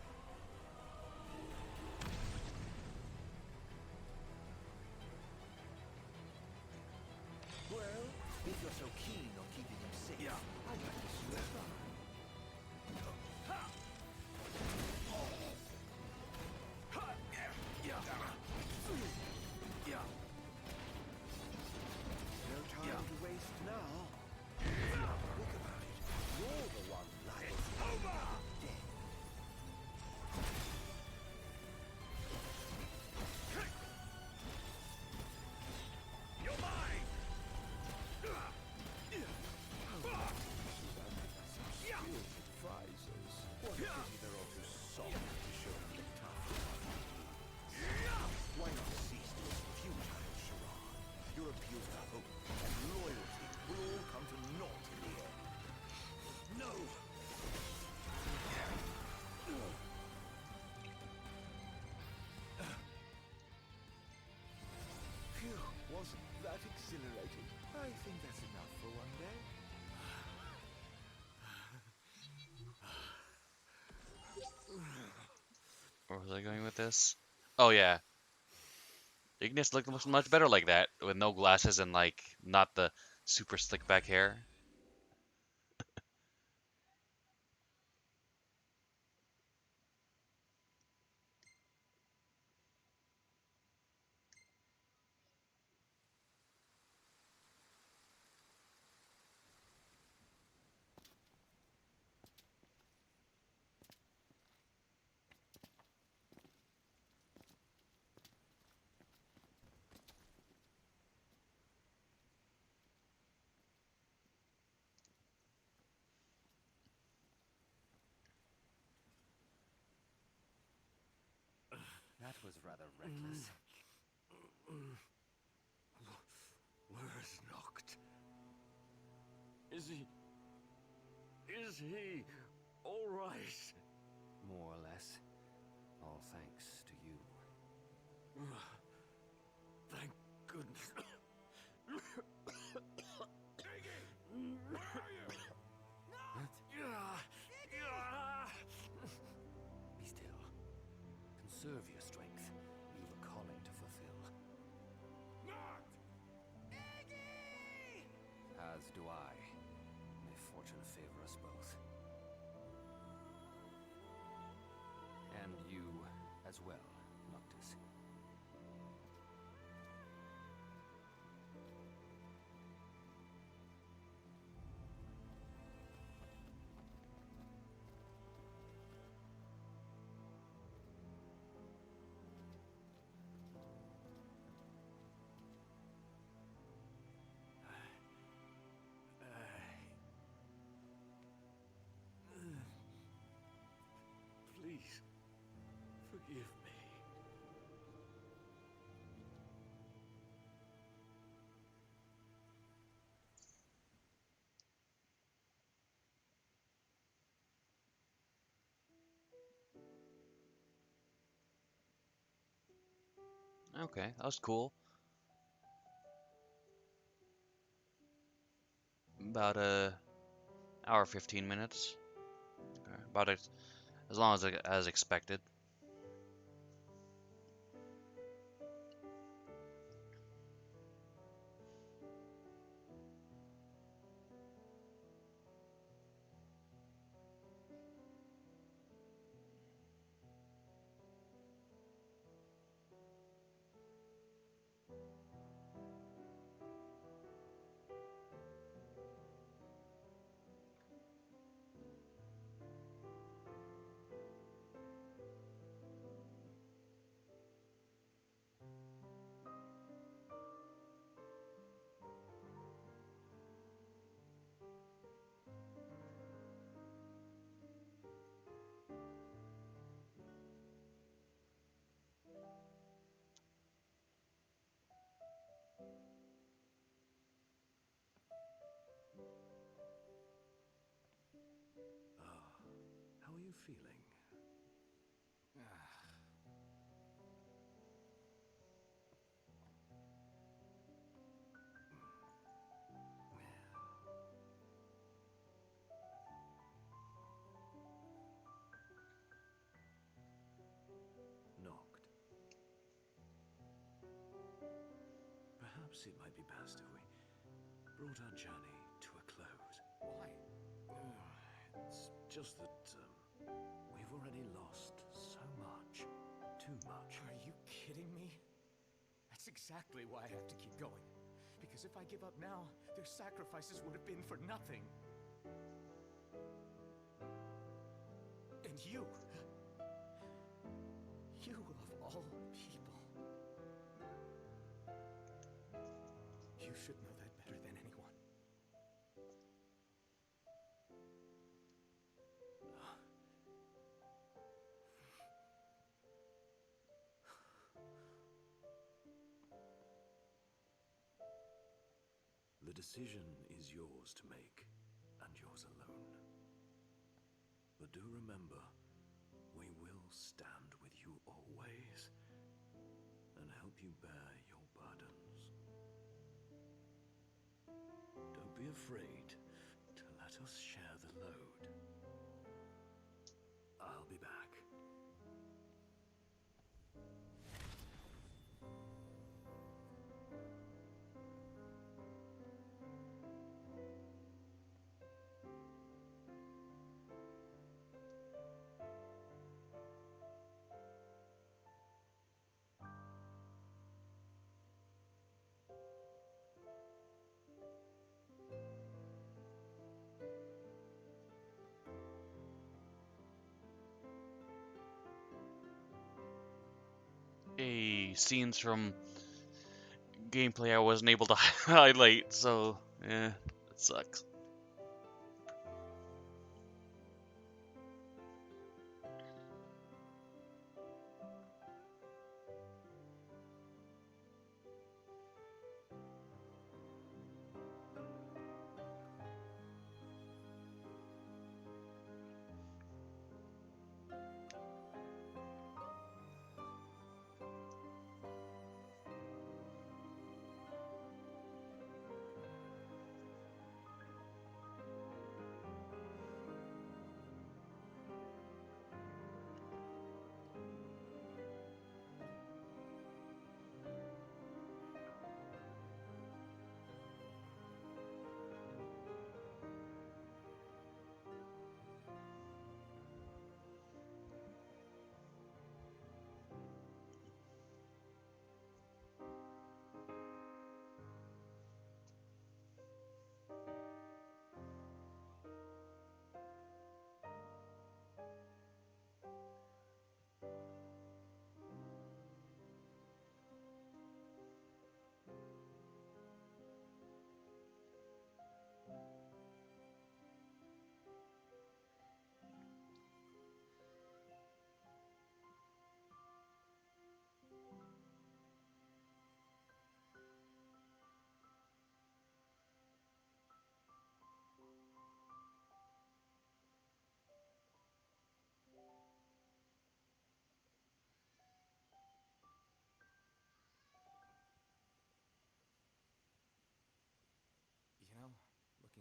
Well, if you're so keen on keeping him safe, I'd like to see you try. No time to waste now. Think about it. You're the one lying dead. You're mine! Prizes. What a pity they're all too soft to show you tough. Why not cease this futile charade? Your appeal to hope and loyalty will all come to naught in the end. No! Phew, wasn't that exhilarating? I think that's enough for one day. Where was I going with this? Oh yeah, Ignis looked much better like that with no glasses and like not the super slick back hair. That was rather reckless. Where's Noct? Is he all right? More or less. All thanks to you. Thank goodness. Be still. Conserve your strength. You've a calling to fulfill. As do I. May fortune favor us both. And you as well, Noctis. Please, forgive me. Okay, that was cool. About a hour 15 minutes. About as long as expected. How are you feeling? Knocked. Perhaps it might be best if we brought our journey to a close. Why? It's just that we've already lost so much. Too much. Are you kidding me? That's exactly why I have to keep going. Because if I give up now, their sacrifices would have been for nothing. And you of all people, you should know that better than anyone. The decision is yours to make, and yours alone. But do remember, we will stand with you always, and help you bear your burdens. Don't be afraid to let us share the load. I'll be back. Scenes from gameplay I wasn't able to highlight, so yeah, it sucks.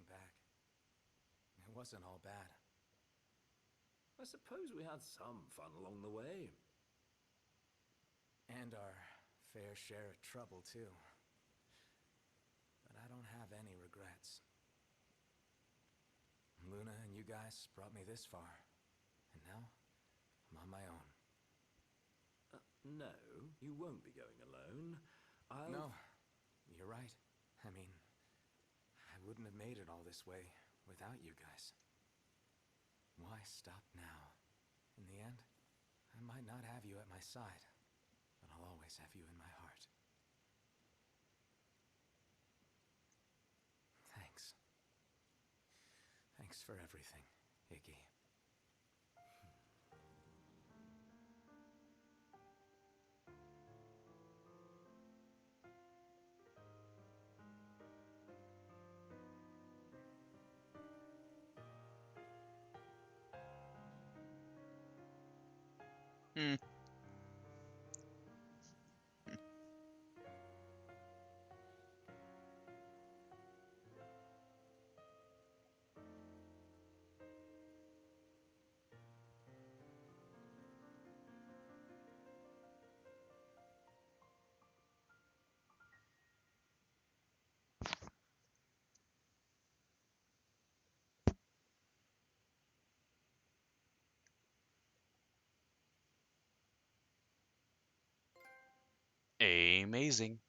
back. It wasn't all bad. I suppose we had some fun along the way. And our fair share of trouble, too. But I don't have any regrets. Luna and you guys brought me this far. And now, I'm on my own. No, you won't be going alone. No, you're right. I mean, I wouldn't have made it all this way without you guys. Why stop now? In the end, I might not have you at my side, but I'll always have you in my heart. Thanks. Thanks for everything, Iggy. Hmm. Amazing.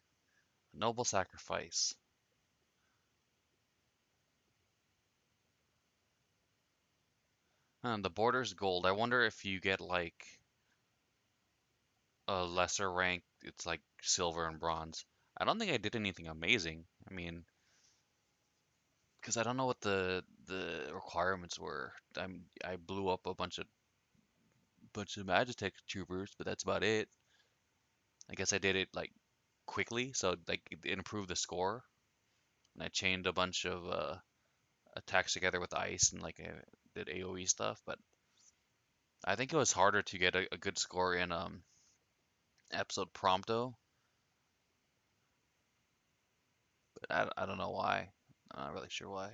Noble sacrifice. The border's gold. I wonder if you get like a lesser rank, it's like silver and bronze. I don't think I did anything amazing. I mean, because I don't know what the requirements were. I blew up a bunch of Magitech troopers, but that's about it. I guess I did it like quickly, so like it improved the score. And I chained a bunch of attacks together with ice and like did AoE stuff. But I think it was harder to get a good score in episode Prompto. But I don't know why. I'm not really sure why.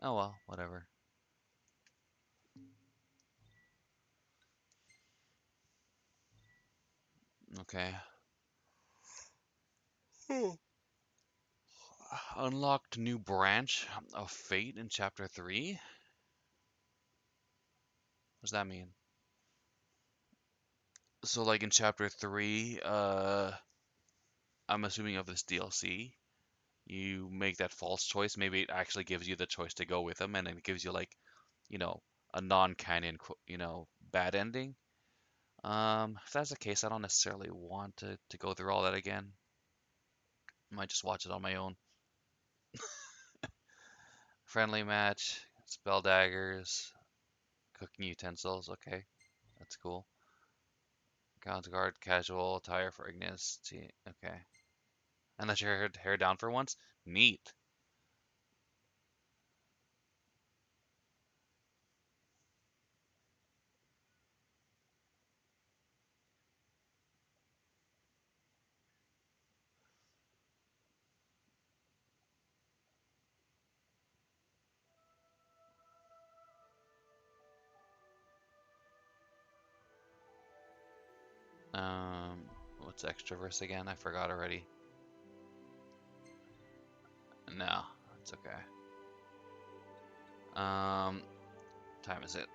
Oh well, whatever. Okay. Unlocked new branch of fate in chapter 3. What does that mean? So like in chapter 3, I'm assuming of this DLC, you make that false choice. Maybe it actually gives you the choice to go with them, and it gives you like, you know, a non-canon, bad ending. If that's the case, I don't necessarily want to go through all that again. I might just watch it on my own. Friendly match, spell daggers, cooking utensils. Okay, that's cool. Counter guard, casual, attire for Ignis. Okay. And let your hair down for once? Neat. What's extroverse again? I forgot already. No, it's okay. Time is it?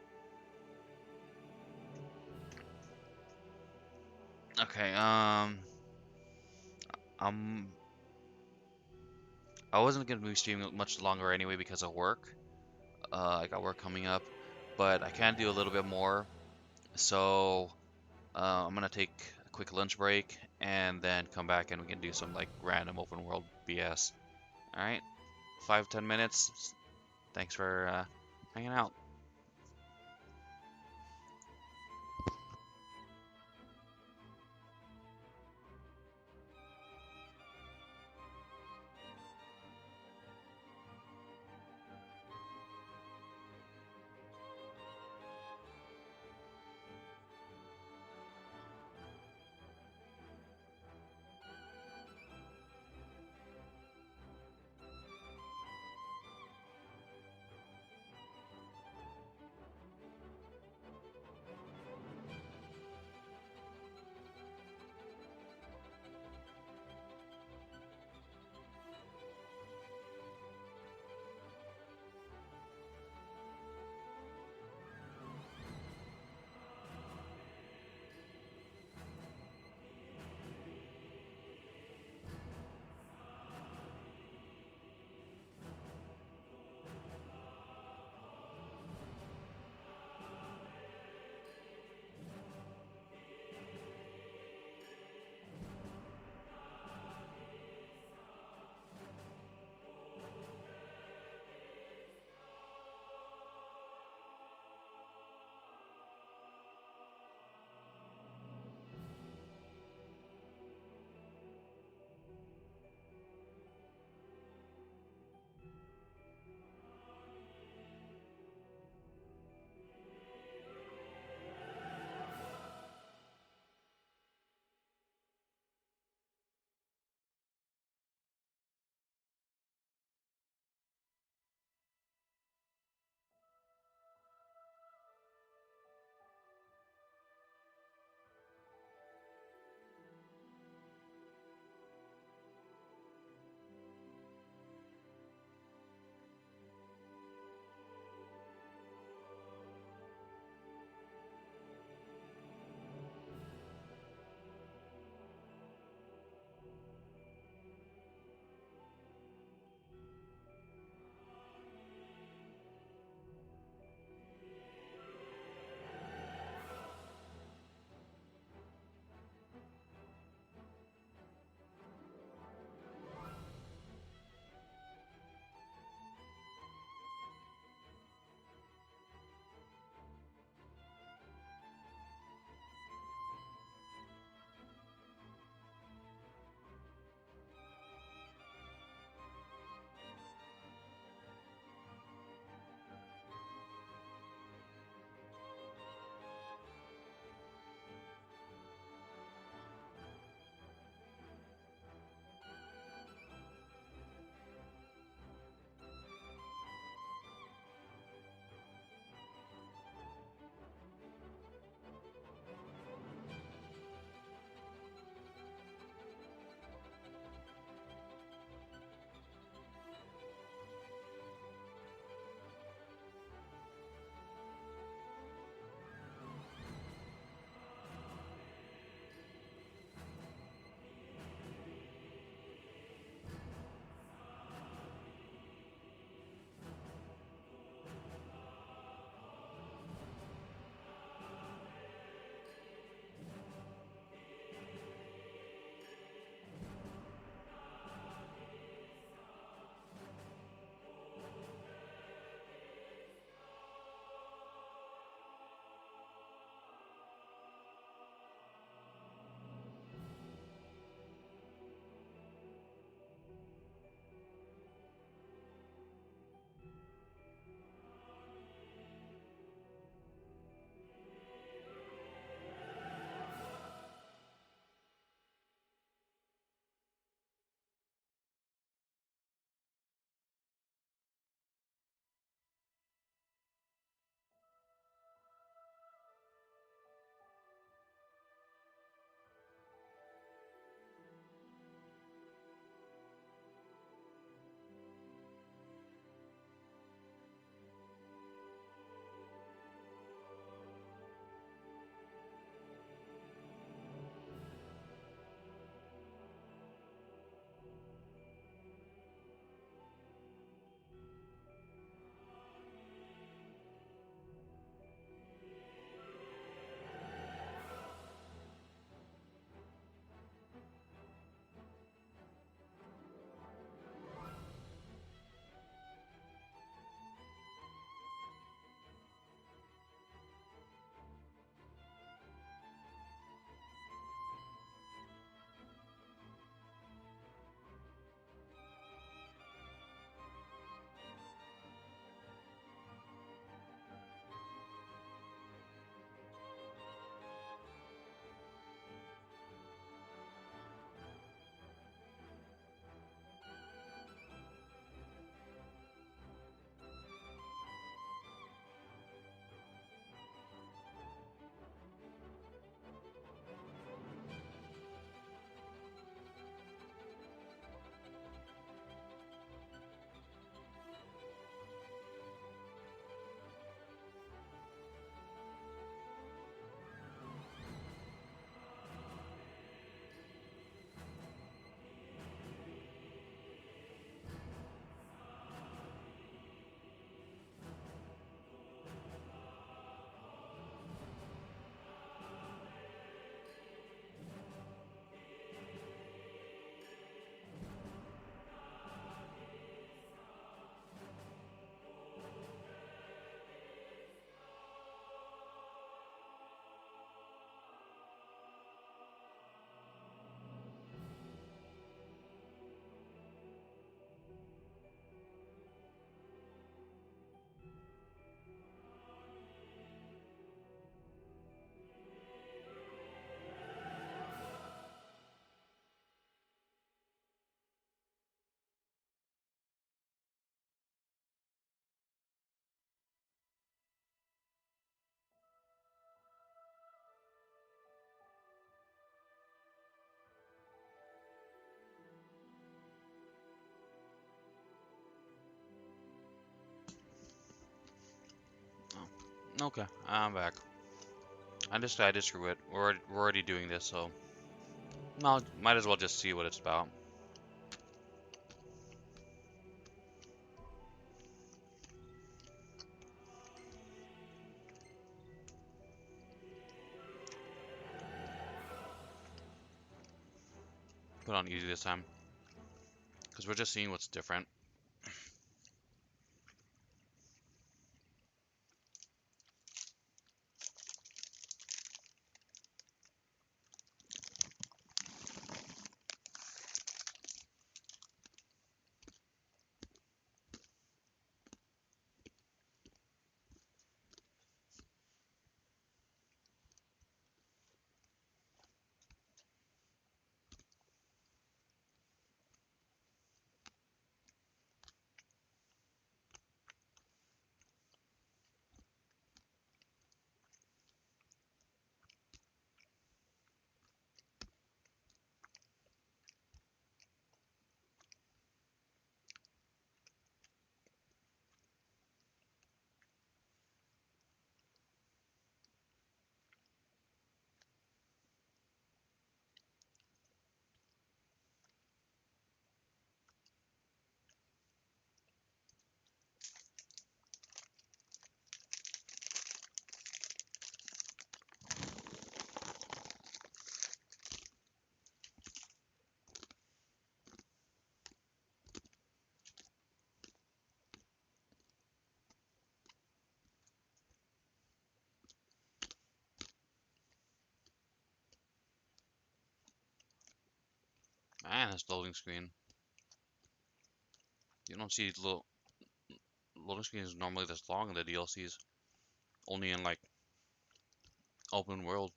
Okay, um, I wasn't gonna be streaming much longer anyway because of work. I got work coming up, but I can do a little bit more. So, I'm gonna take a quick lunch break and then come back and we can do some like random open world BS. All right, 5-10 minutes. Thanks for hanging out. Okay, I'm back. I decided screw it. We're already doing this, so might as well just see what it's about. Put on easy this time, because we're just seeing what's different. Man, this loading screen. You don't see little loading screens normally this long in the DLCs. Only in like open world.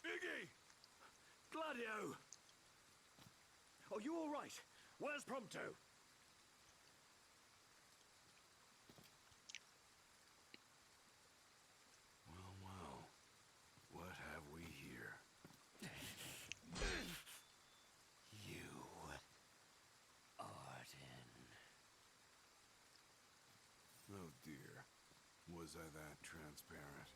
Iggy! Gladio! Are you all right? Where's Prompto? Well, well. What have we here? You, Arden. Oh dear. Was I that transparent?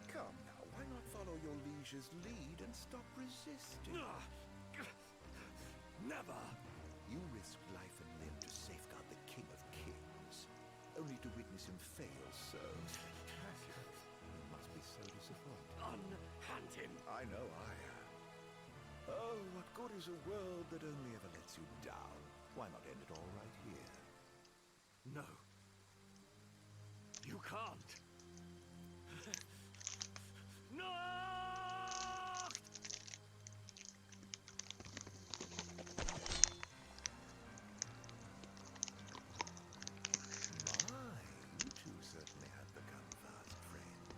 Come now, why not follow your liege's lead and stop resisting? Never! You risked life and limb to safeguard the King of Kings, only to witness him fail so. You must be so disappointed. Unhand him! I know I am. Oh, what good is a world that only ever lets you down? Why not end it all right here? No. You can't. No! My, you two certainly have become fast friends.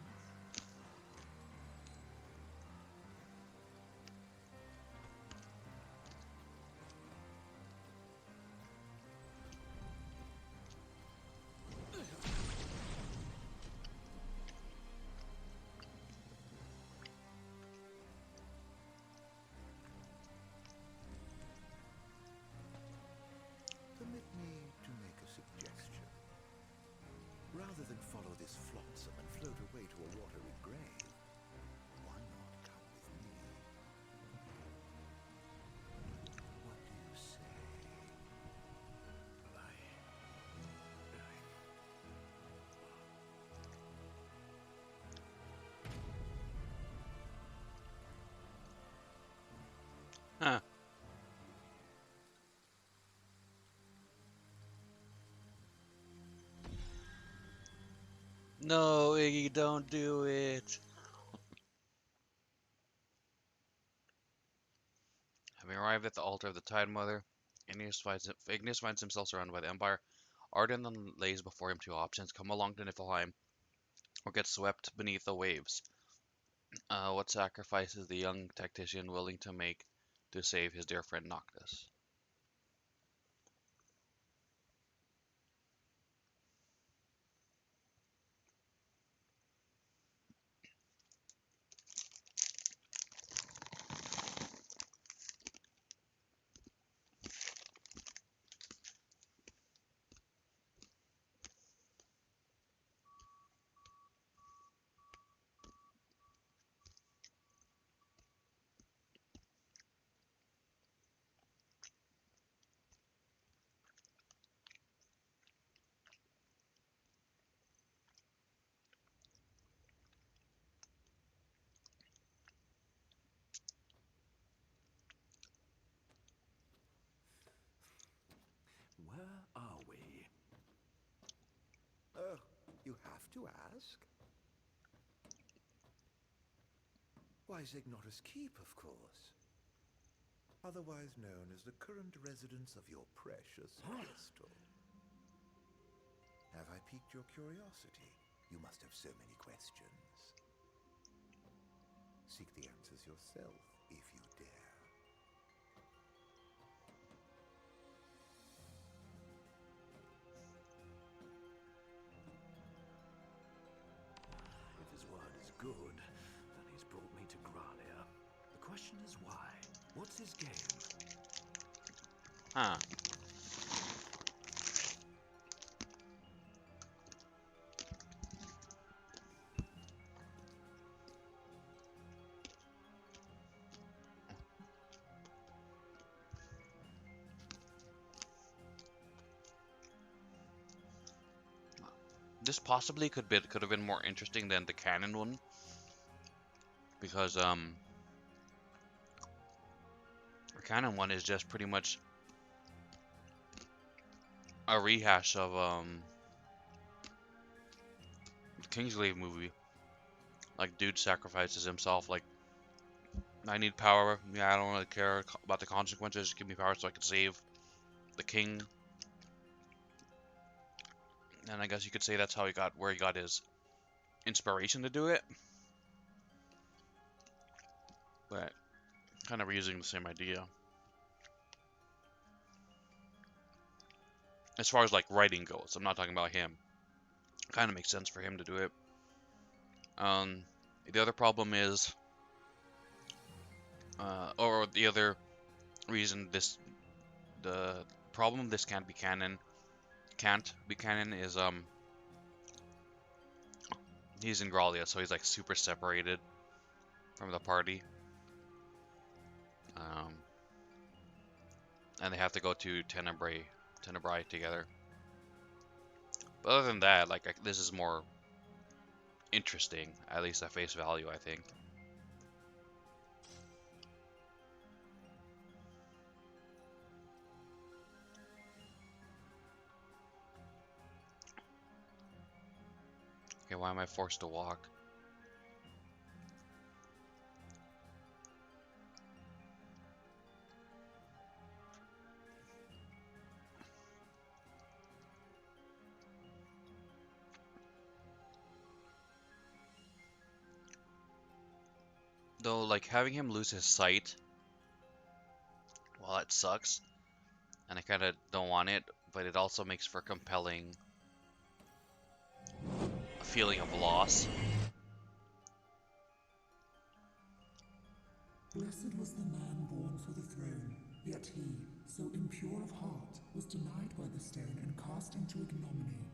Permit me to make a suggestion. Rather than follow this flotsam and float away to a watery grave, why not come with me? What do you say? Huh. No, Iggy, don't do it. Having arrived at the altar of the Tide Mother, Ignis finds himself surrounded by the Empire. Arden then lays before him two options: come along to Niflheim, or get swept beneath the waves. What sacrifice is the young tactician willing to make to save his dear friend Noctis? Where are we? Oh, you have to ask? Why, Zignotus Keep, of course. Otherwise known as the current residence of your precious crystal. Have I piqued your curiosity? You must have so many questions. Seek the answers yourself, if you dare. If his word is good, then he's brought me to Gralia. The question is why? What's his game? Huh. This possibly could have been more interesting than the canon one, because the canon one is just pretty much a rehash of the Kingsglaive movie. Like, dude sacrifices himself. Like, I need power. Yeah, I don't really care about the consequences. Just give me power so I can save the king. And I guess you could say that's how he got where he got his inspiration to do it. But kind of reusing the same idea. As far as like writing goes, I'm not talking about him. Kind of makes sense for him to do it. The other problem is, or the other reason the problem this can't be canon is he's in Gralia, so he's like super separated from the party. And they have to go to Tenebrae together. But other than that, like, this is more interesting, at least at face value, I think. Okay, why am I forced to walk? Though, like, having him lose his sight, well, that sucks. And I kind of don't want it, but it also makes for compelling a feeling of loss. Blessed was the man born for the throne, yet he, so impure of heart, was denied by the stone and cast into ignominy.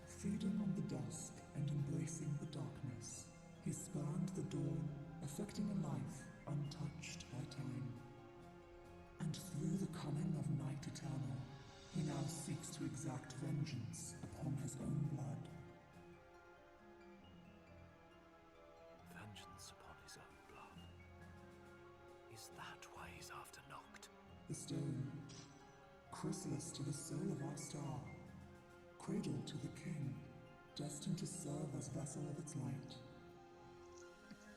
Feeding on the dusk and embracing the darkness, he spurned the dawn, affecting a life untouched by time. And through the coming of night eternal, he now seeks to exact vengeance upon his own blood. Vengeance upon his own blood. Is that why he's after Noct? The stone, chrysalis to the soul of our star, cradle to the king, destined to serve as vessel of its light.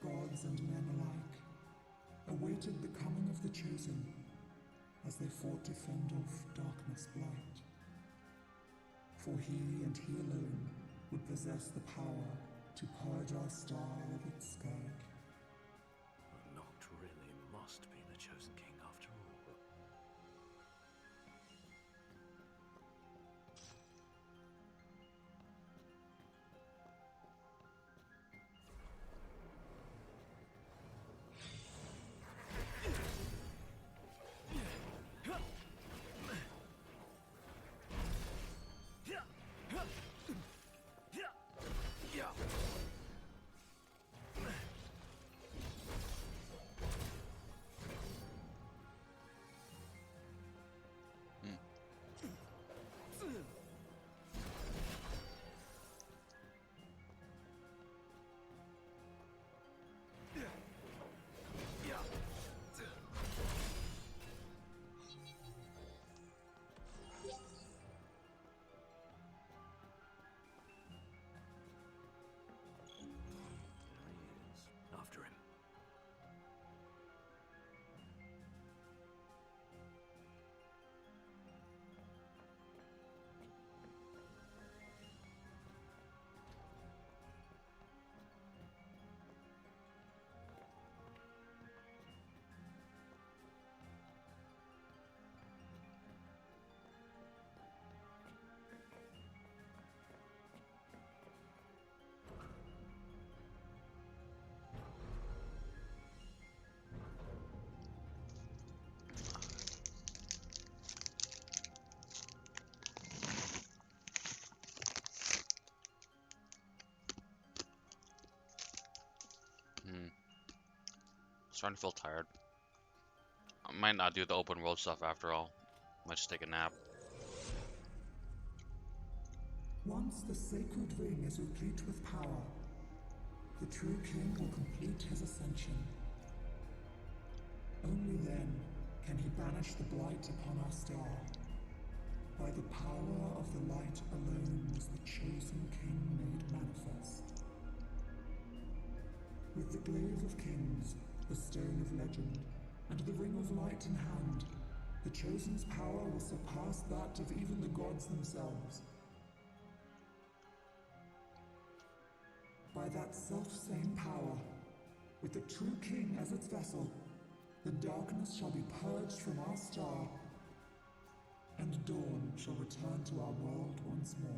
Gods and men alike awaited the coming of the Chosen as they fought to fend off darkness blight. For he and he alone would possess the power to purge our star of its scourge. Noct really must be the Chosen King after all. After him. Starting to feel tired. I might not do the open world stuff after all. Might just take a nap. Once the sacred ring is replete with power, the true king will complete his ascension. Only then can he banish the blight upon our star. By the power of the light alone was the chosen king made manifest. With the glaive of kings, the stone of legend, and the ring of light in hand, the chosen's power will surpass that of even the gods themselves. By that self-same power, with the true king as its vessel, the darkness shall be purged from our star, and dawn shall return to our world once more.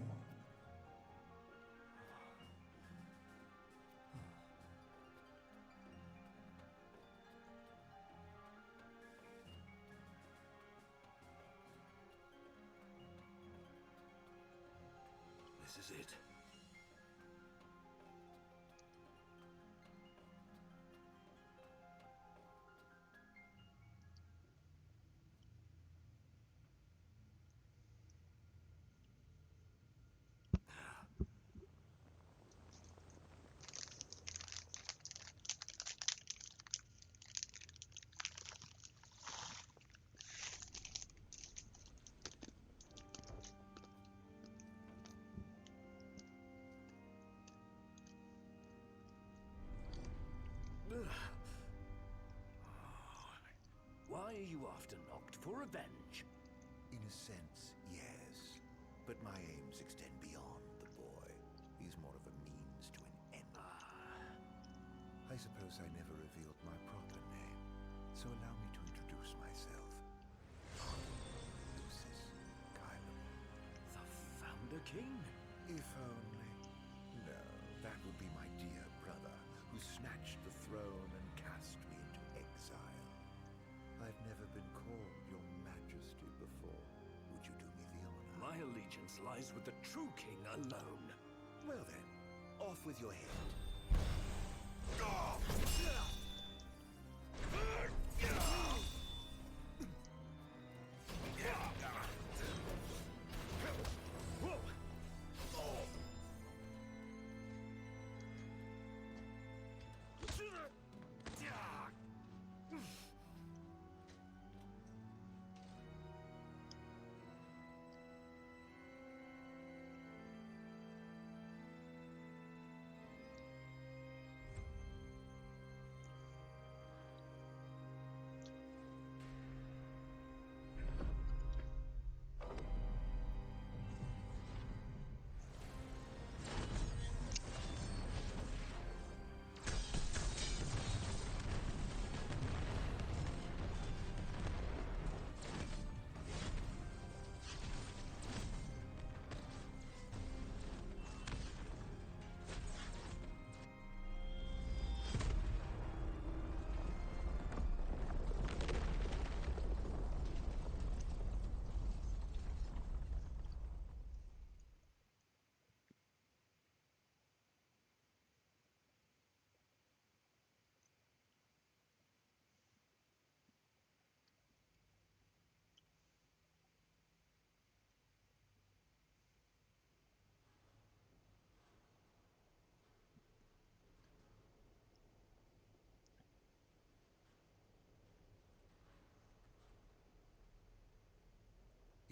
This is it. Why are you after Noct? For revenge? In a sense, yes. But my aims extend beyond the boy. He's more of a means to an end. I suppose I never revealed my proper name, so allow me to introduce myself. Lucis Kylum. The Founder King? If only. No, that would be my dear brother, who snatched the throne and cast me into exile. I've never been called your majesty before. Would you do me the honor? My allegiance lies with the true king alone. Well then, off with your head.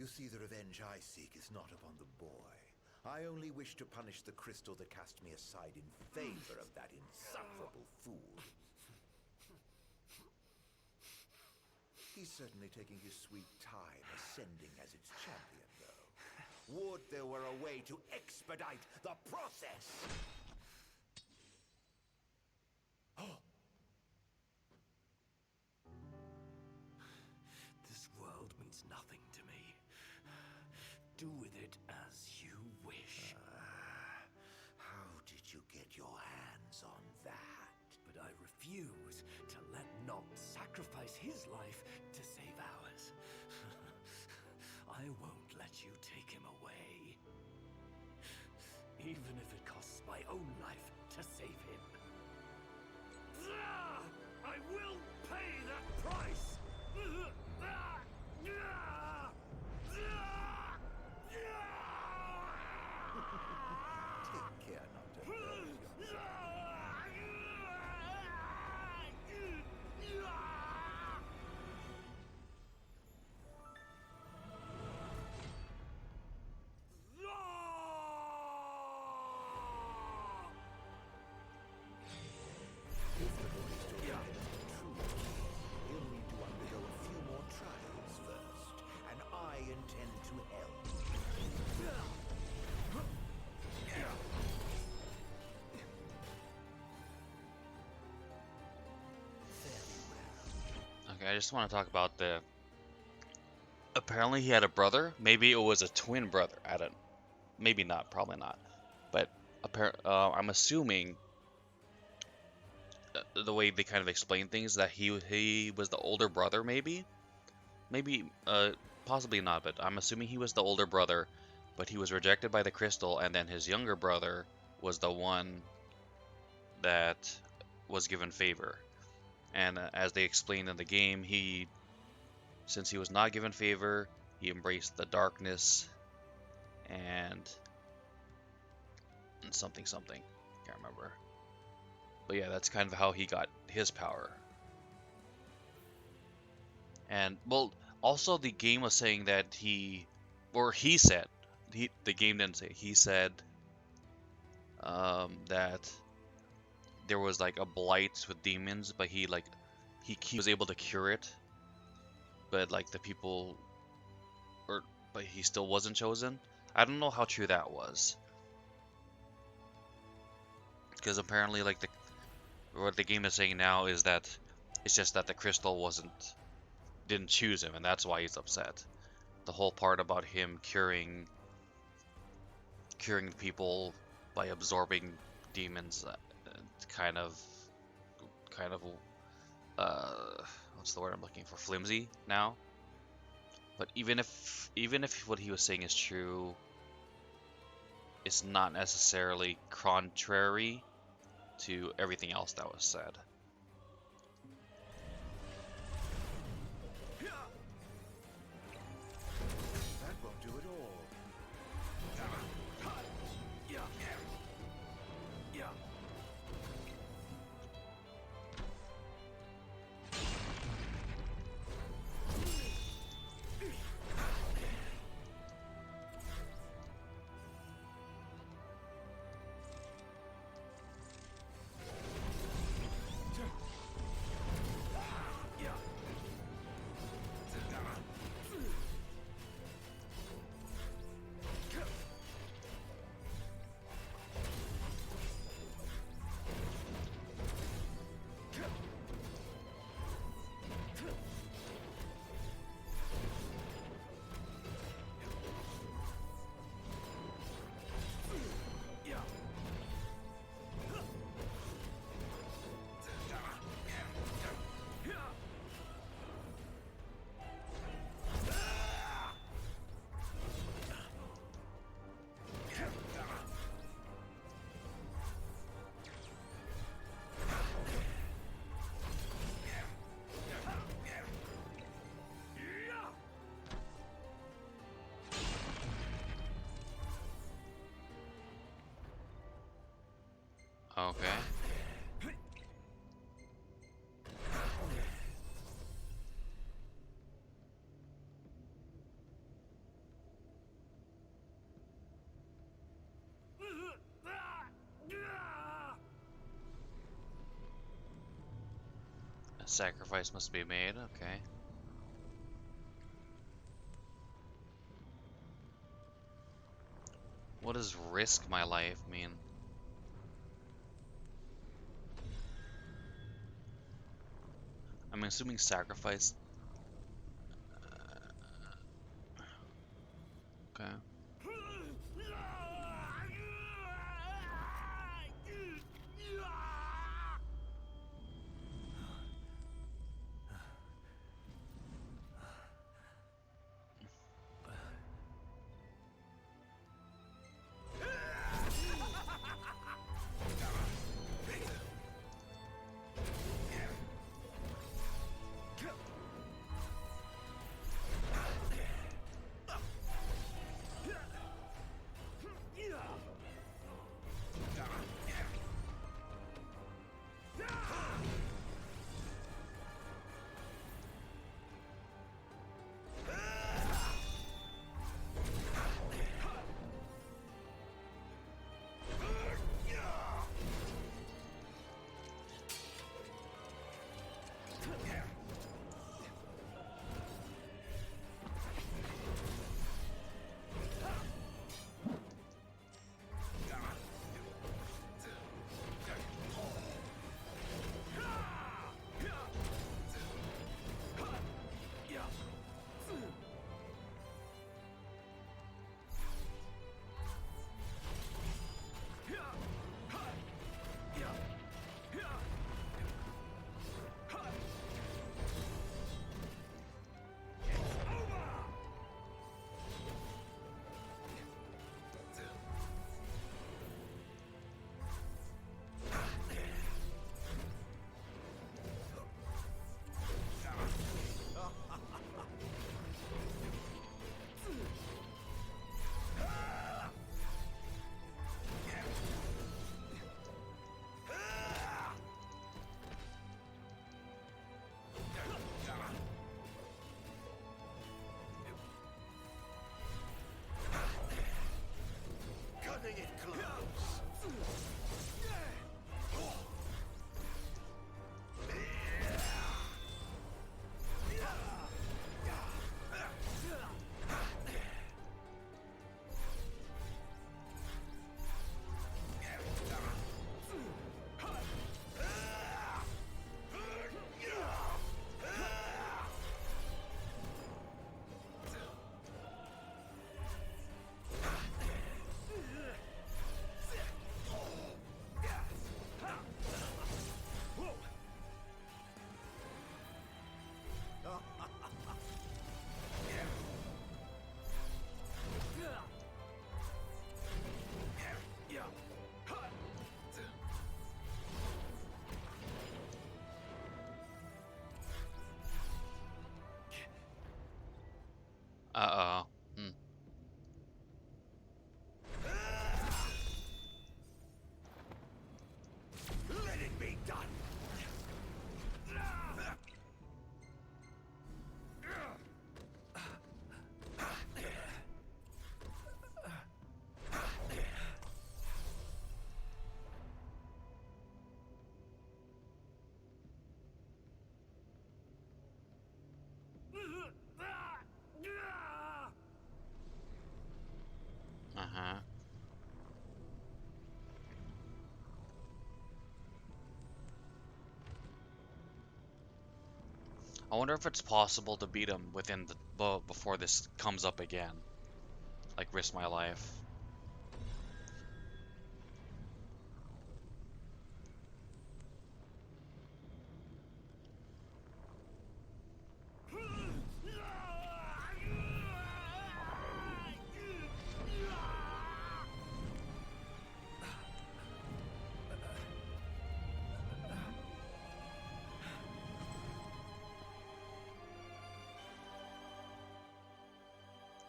You see, the revenge I seek is not upon the boy. I only wish to punish the crystal that cast me aside in favor of that insufferable fool. He's certainly taking his sweet time ascending as its champion, though. Would there were a way to expedite the process! This world means nothing to me. Do with it as you wish. How did you get your hands on that? But I refuse to let Noct sacrifice his life to save ours. I won't let you take him away. Even if it costs my own life to save him. I will pay that price! Take care not to hurt yourself. If the boy is still true, he'll need to undergo a few more trials first, and I intend to help. Okay, I just want to talk about the. Apparently, he had a brother. Maybe it was a twin brother. I don't. Maybe not. Probably not. But I'm assuming the way they kind of explain things that he was the older brother. Maybe, possibly not. But I'm assuming he was the older brother. But he was rejected by the crystal, and then his younger brother was the one that was given favor. And as they explained in the game, since he was not given favor, he embraced the darkness and something. Can't remember. But yeah, that's kind of how he got his power. And well, also the game was saying that he said, the game didn't say, he said that there was like a blight with demons, but he was able to cure it, but like the people, but he still wasn't chosen. I don't know how true that was, because apparently like what the game is saying now is that it's just that the crystal didn't choose him, and that's why he's upset. The whole part about him curing people by absorbing demons, kind of what's the word I'm looking for, flimsy now. But even if what he was saying is true, it's not necessarily contrary to everything else that was said. That won't do it all. Sacrifice must be made, okay. What does risk my life mean? I'm assuming sacrifice. Okay. Cutting it close. Uh-oh. Let it be done. Uh-huh. I wonder if it's possible to beat him within before this comes up again. Like risk my life.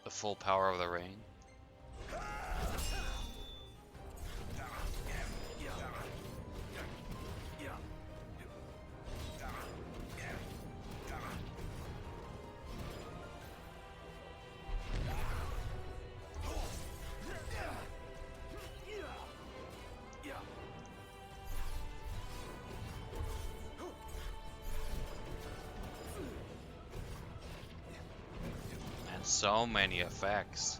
The full power of the ring. So many effects.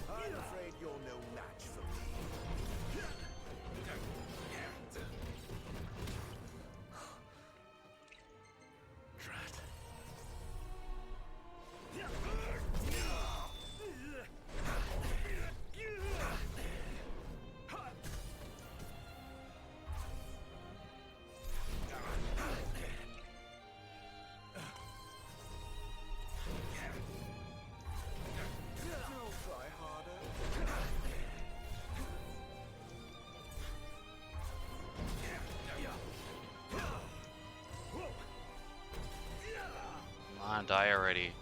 I'm afraid you're no match for me. Drat. Don't try harder. Come on, die already.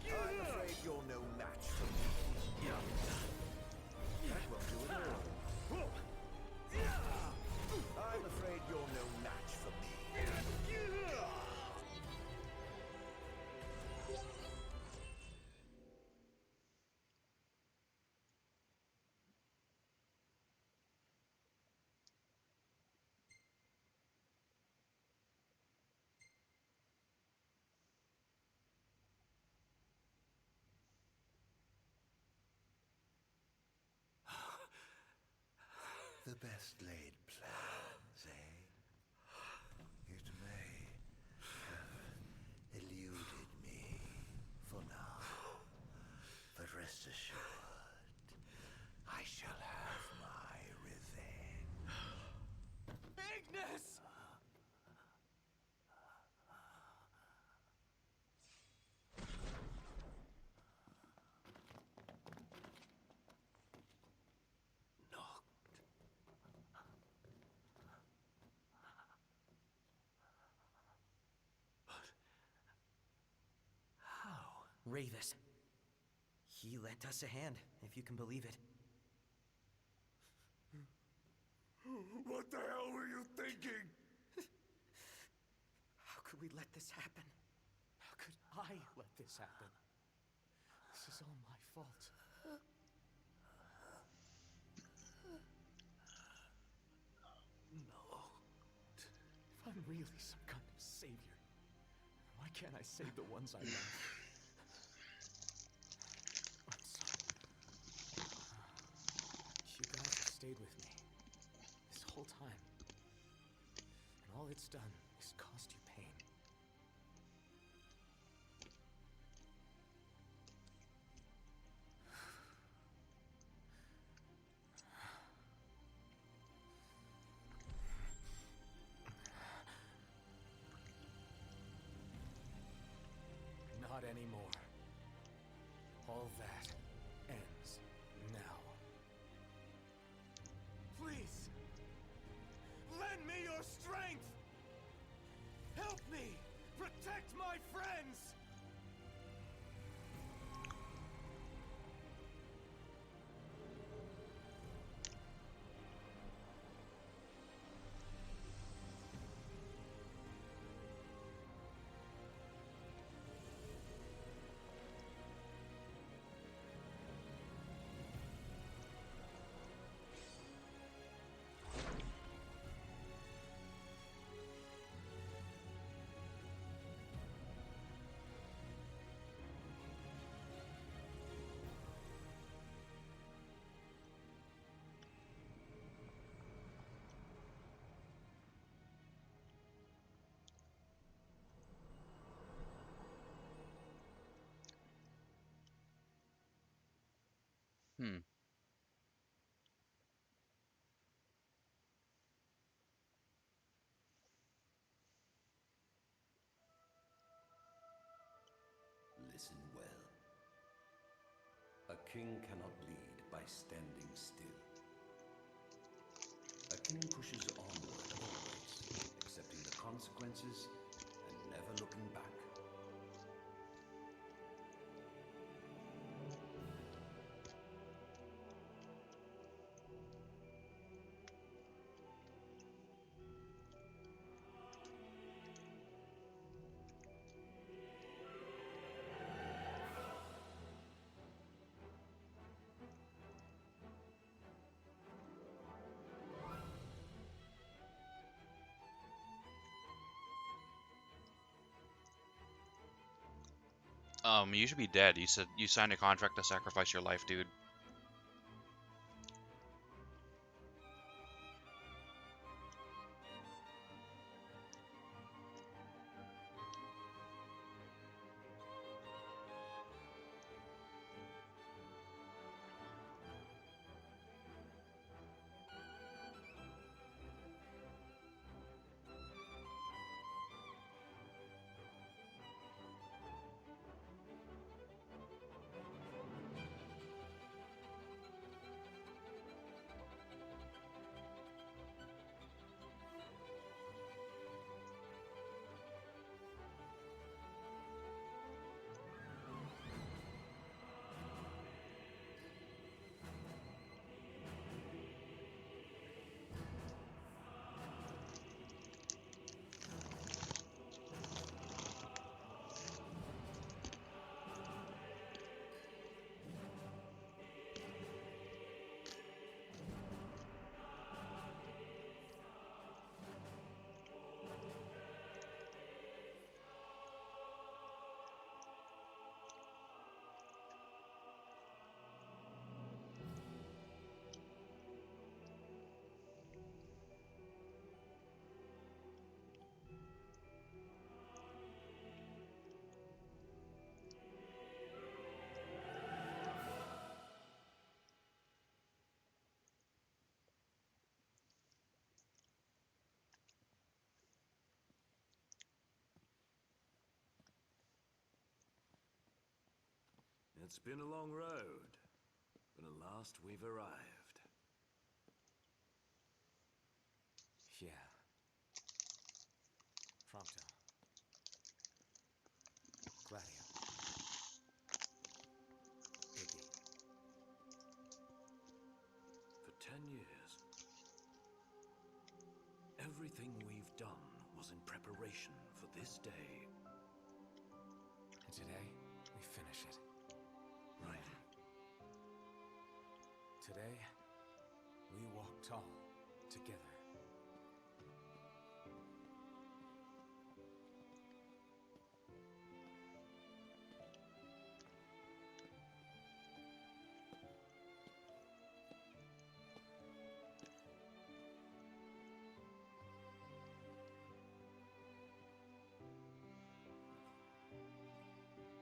I'm afraid you're no match for me. That won't do it all. I'm afraid you're no match for me. The best laid plans, eh? It may have eluded me for now, but rest assured, I shall have my revenge. Ignis! How? Ravis. He lent us a hand, if you can believe it. What the hell were you thinking? How could we let this happen? How could I let this happen? This is all my fault. No. If I'm really some kind of savior, why can't I save the ones I love? I'm sorry. You guys have stayed with me this whole time. And all it's done is caused you pain. Not anymore. All that ends now. Please! Lend me your strength! Help me! Protect my friends! Hmm. Listen well. A king cannot lead by standing still. king pushes onward always, accepting the consequences and never looking back. You should be dead. You said you signed a contract to sacrifice your life, dude. It's been a long road, but at last we've arrived. Yeah. Prompto. Gladio. Iggy. For 10 years, everything we've done was in preparation for this day. And today, we finish it. Right. Today, we walk tall together.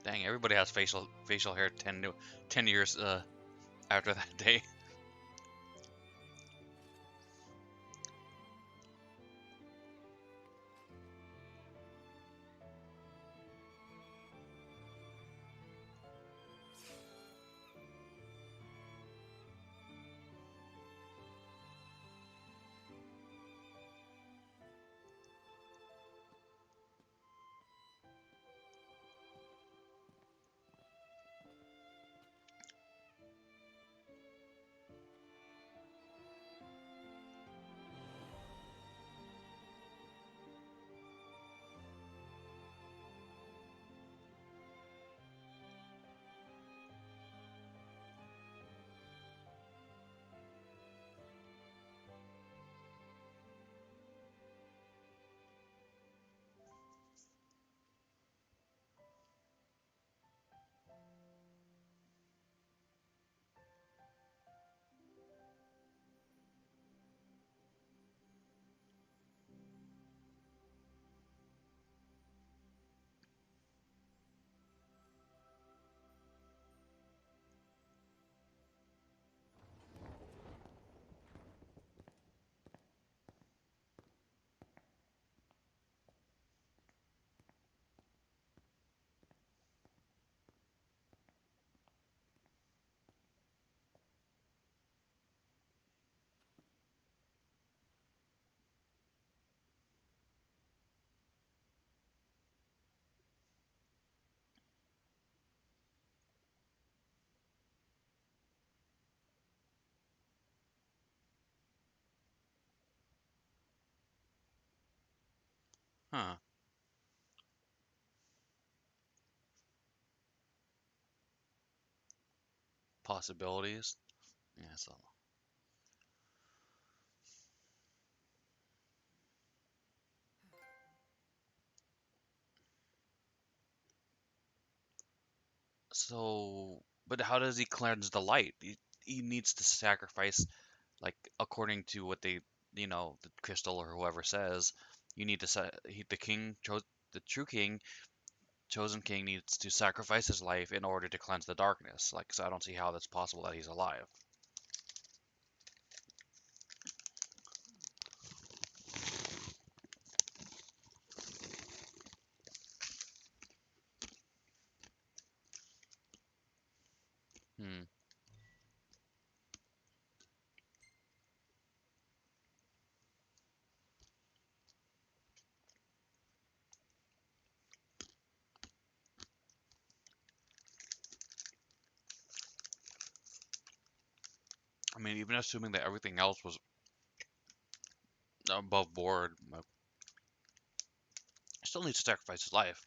Dang, everybody has facial hair 10 years after that day. Huh. Possibilities. Yeah, so. So, but how does he cleanse the light? He needs to sacrifice, like, according to what they, the crystal or whoever says, you need to the king chose the true king, chosen king needs to sacrifice his life in order to cleanse the darkness. Like, so I don't see how that's possible that he's alive. Hmm. I mean, even assuming that everything else was above board, still needs to sacrifice his life.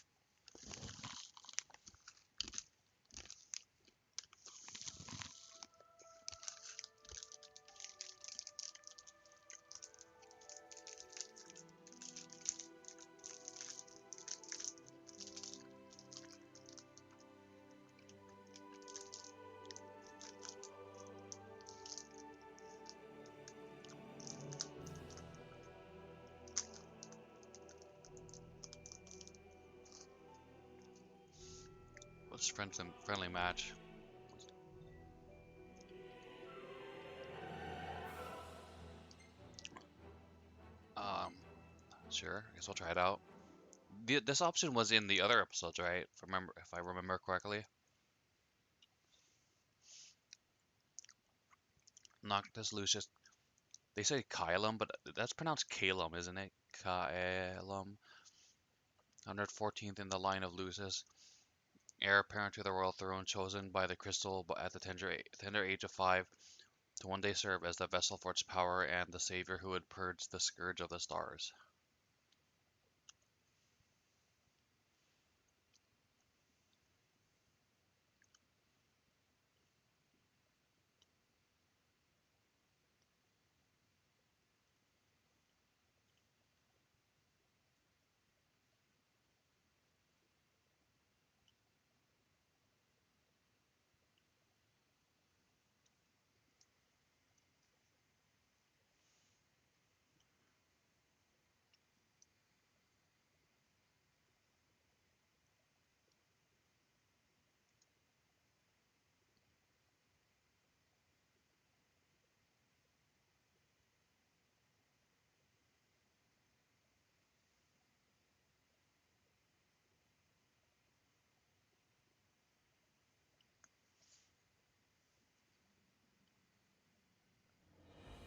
Let's friendly match. Sure. I guess I'll try it out. This option was in the other episodes, right? If I remember correctly. Noctis, Lucius. They say Kylum, but that's pronounced Calum, isn't it? Kylum. 114th in the line of Lucius. Heir apparent to the royal throne, chosen by the crystal but at the tender age of 5 to one day serve as the vessel for its power and the savior who would purge the scourge of the stars.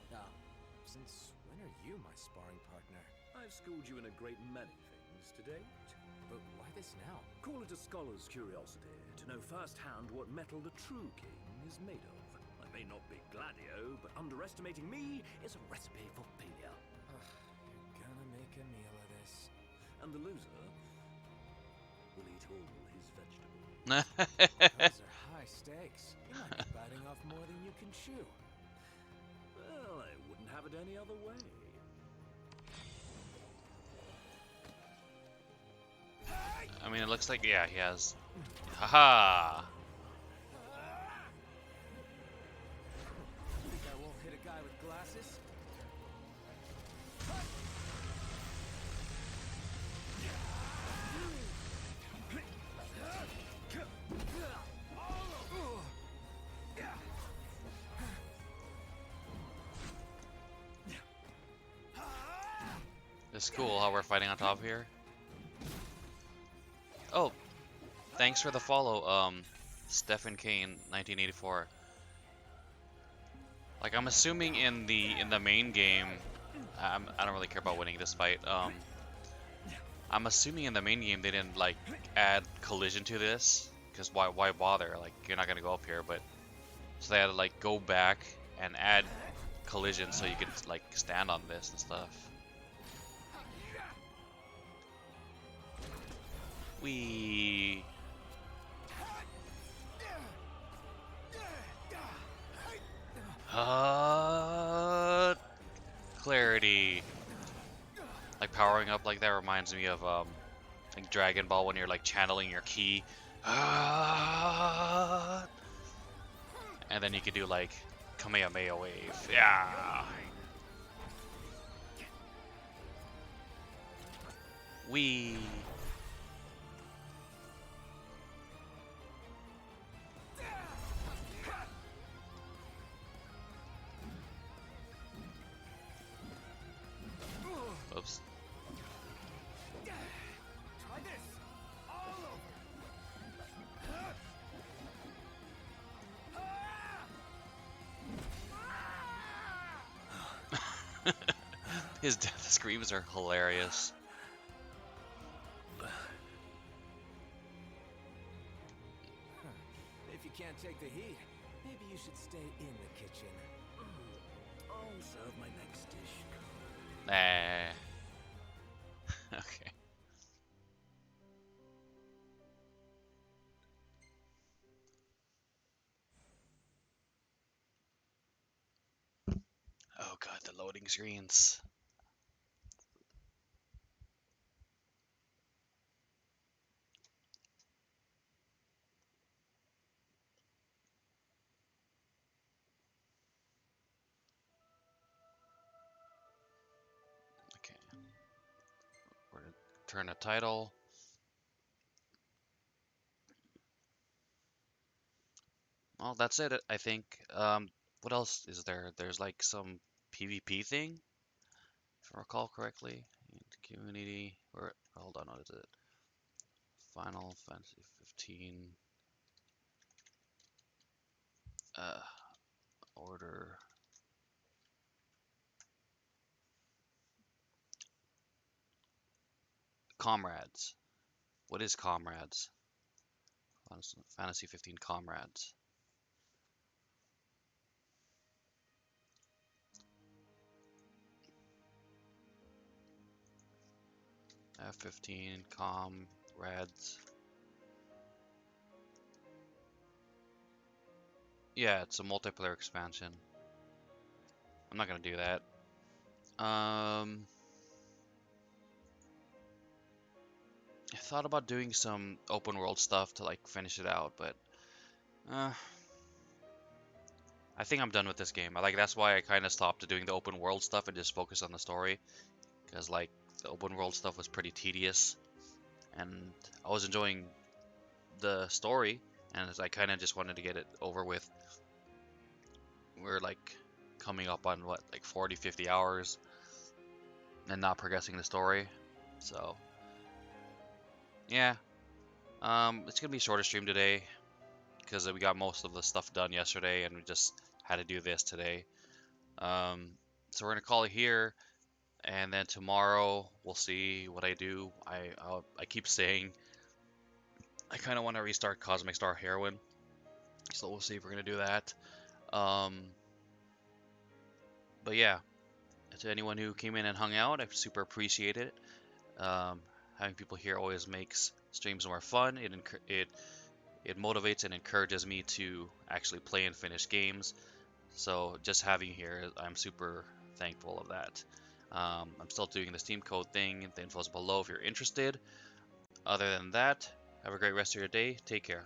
Now, since when are you my sparring partner? I've schooled you in a great many things to date. But why this now? Call it a scholar's curiosity, to know firsthand what metal the true king is made of. I may not be Gladio, but underestimating me is a recipe for failure. You're gonna make a meal of this. And the loser will eat all his vegetables. Those are high stakes. You might be biting off more than you can chew. Well, I wouldn't have it any other way. I mean, it looks like, yeah, he has. Haha! Think I won't hit a guy with glasses? It's cool how we're fighting on top here. Oh, thanks for the follow, Stephen Kane, 1984. Like, I'm assuming in the main game, I don't really care about winning this fight. I'm assuming in the main game they didn't like add collision to this, because why bother? Like, you're not gonna go up here, but so they had to like go back and add collision so you could like stand on this and stuff. We. Clarity. Like powering up like that reminds me of like Dragon Ball when you're like channeling your ki. And then you could do like Kamehameha wave. Yeah. We. Oops. Try this. All over. His death screams are hilarious. If you can't take the heat, maybe you should stay in the kitchen. I'll serve my next dish. Nah. Okay. Oh god, the loading screens. Okay. We're gonna turn a title. Well, that's it, I think. What else is there? There's like some PvP thing, if I recall correctly. Community, or hold on, what is it? Final Fantasy 15. Order. Comrades. What is Comrades? Fantasy 15 Comrades. F15 Comrades. Yeah, it's a multiplayer expansion. I'm not gonna do that. I thought about doing some open world stuff to like finish it out, but I think I'm done with this game. That's why I kind of stopped doing the open world stuff and just focus on the story, because like the open world stuff was pretty tedious, and I was enjoying the story, and I kind of just wanted to get it over with. We're like coming up on what, like 40-50 hours and not progressing the story, so yeah. It's gonna be a shorter stream today because we got most of the stuff done yesterday and we just had to do this today. So we're gonna call it here, and then tomorrow we'll see what I do. I keep saying I kind of want to restart Cosmic Star Heroine, so we'll see if we're gonna do that. But yeah, to anyone who came in and hung out, I super appreciate it. Having people here always makes streams more fun. It motivates and encourages me to actually play and finish games. So just having you here, I'm super thankful of that. I'm still doing the Steam code thing. The info is below if you're interested. Other than that, have a great rest of your day. Take care.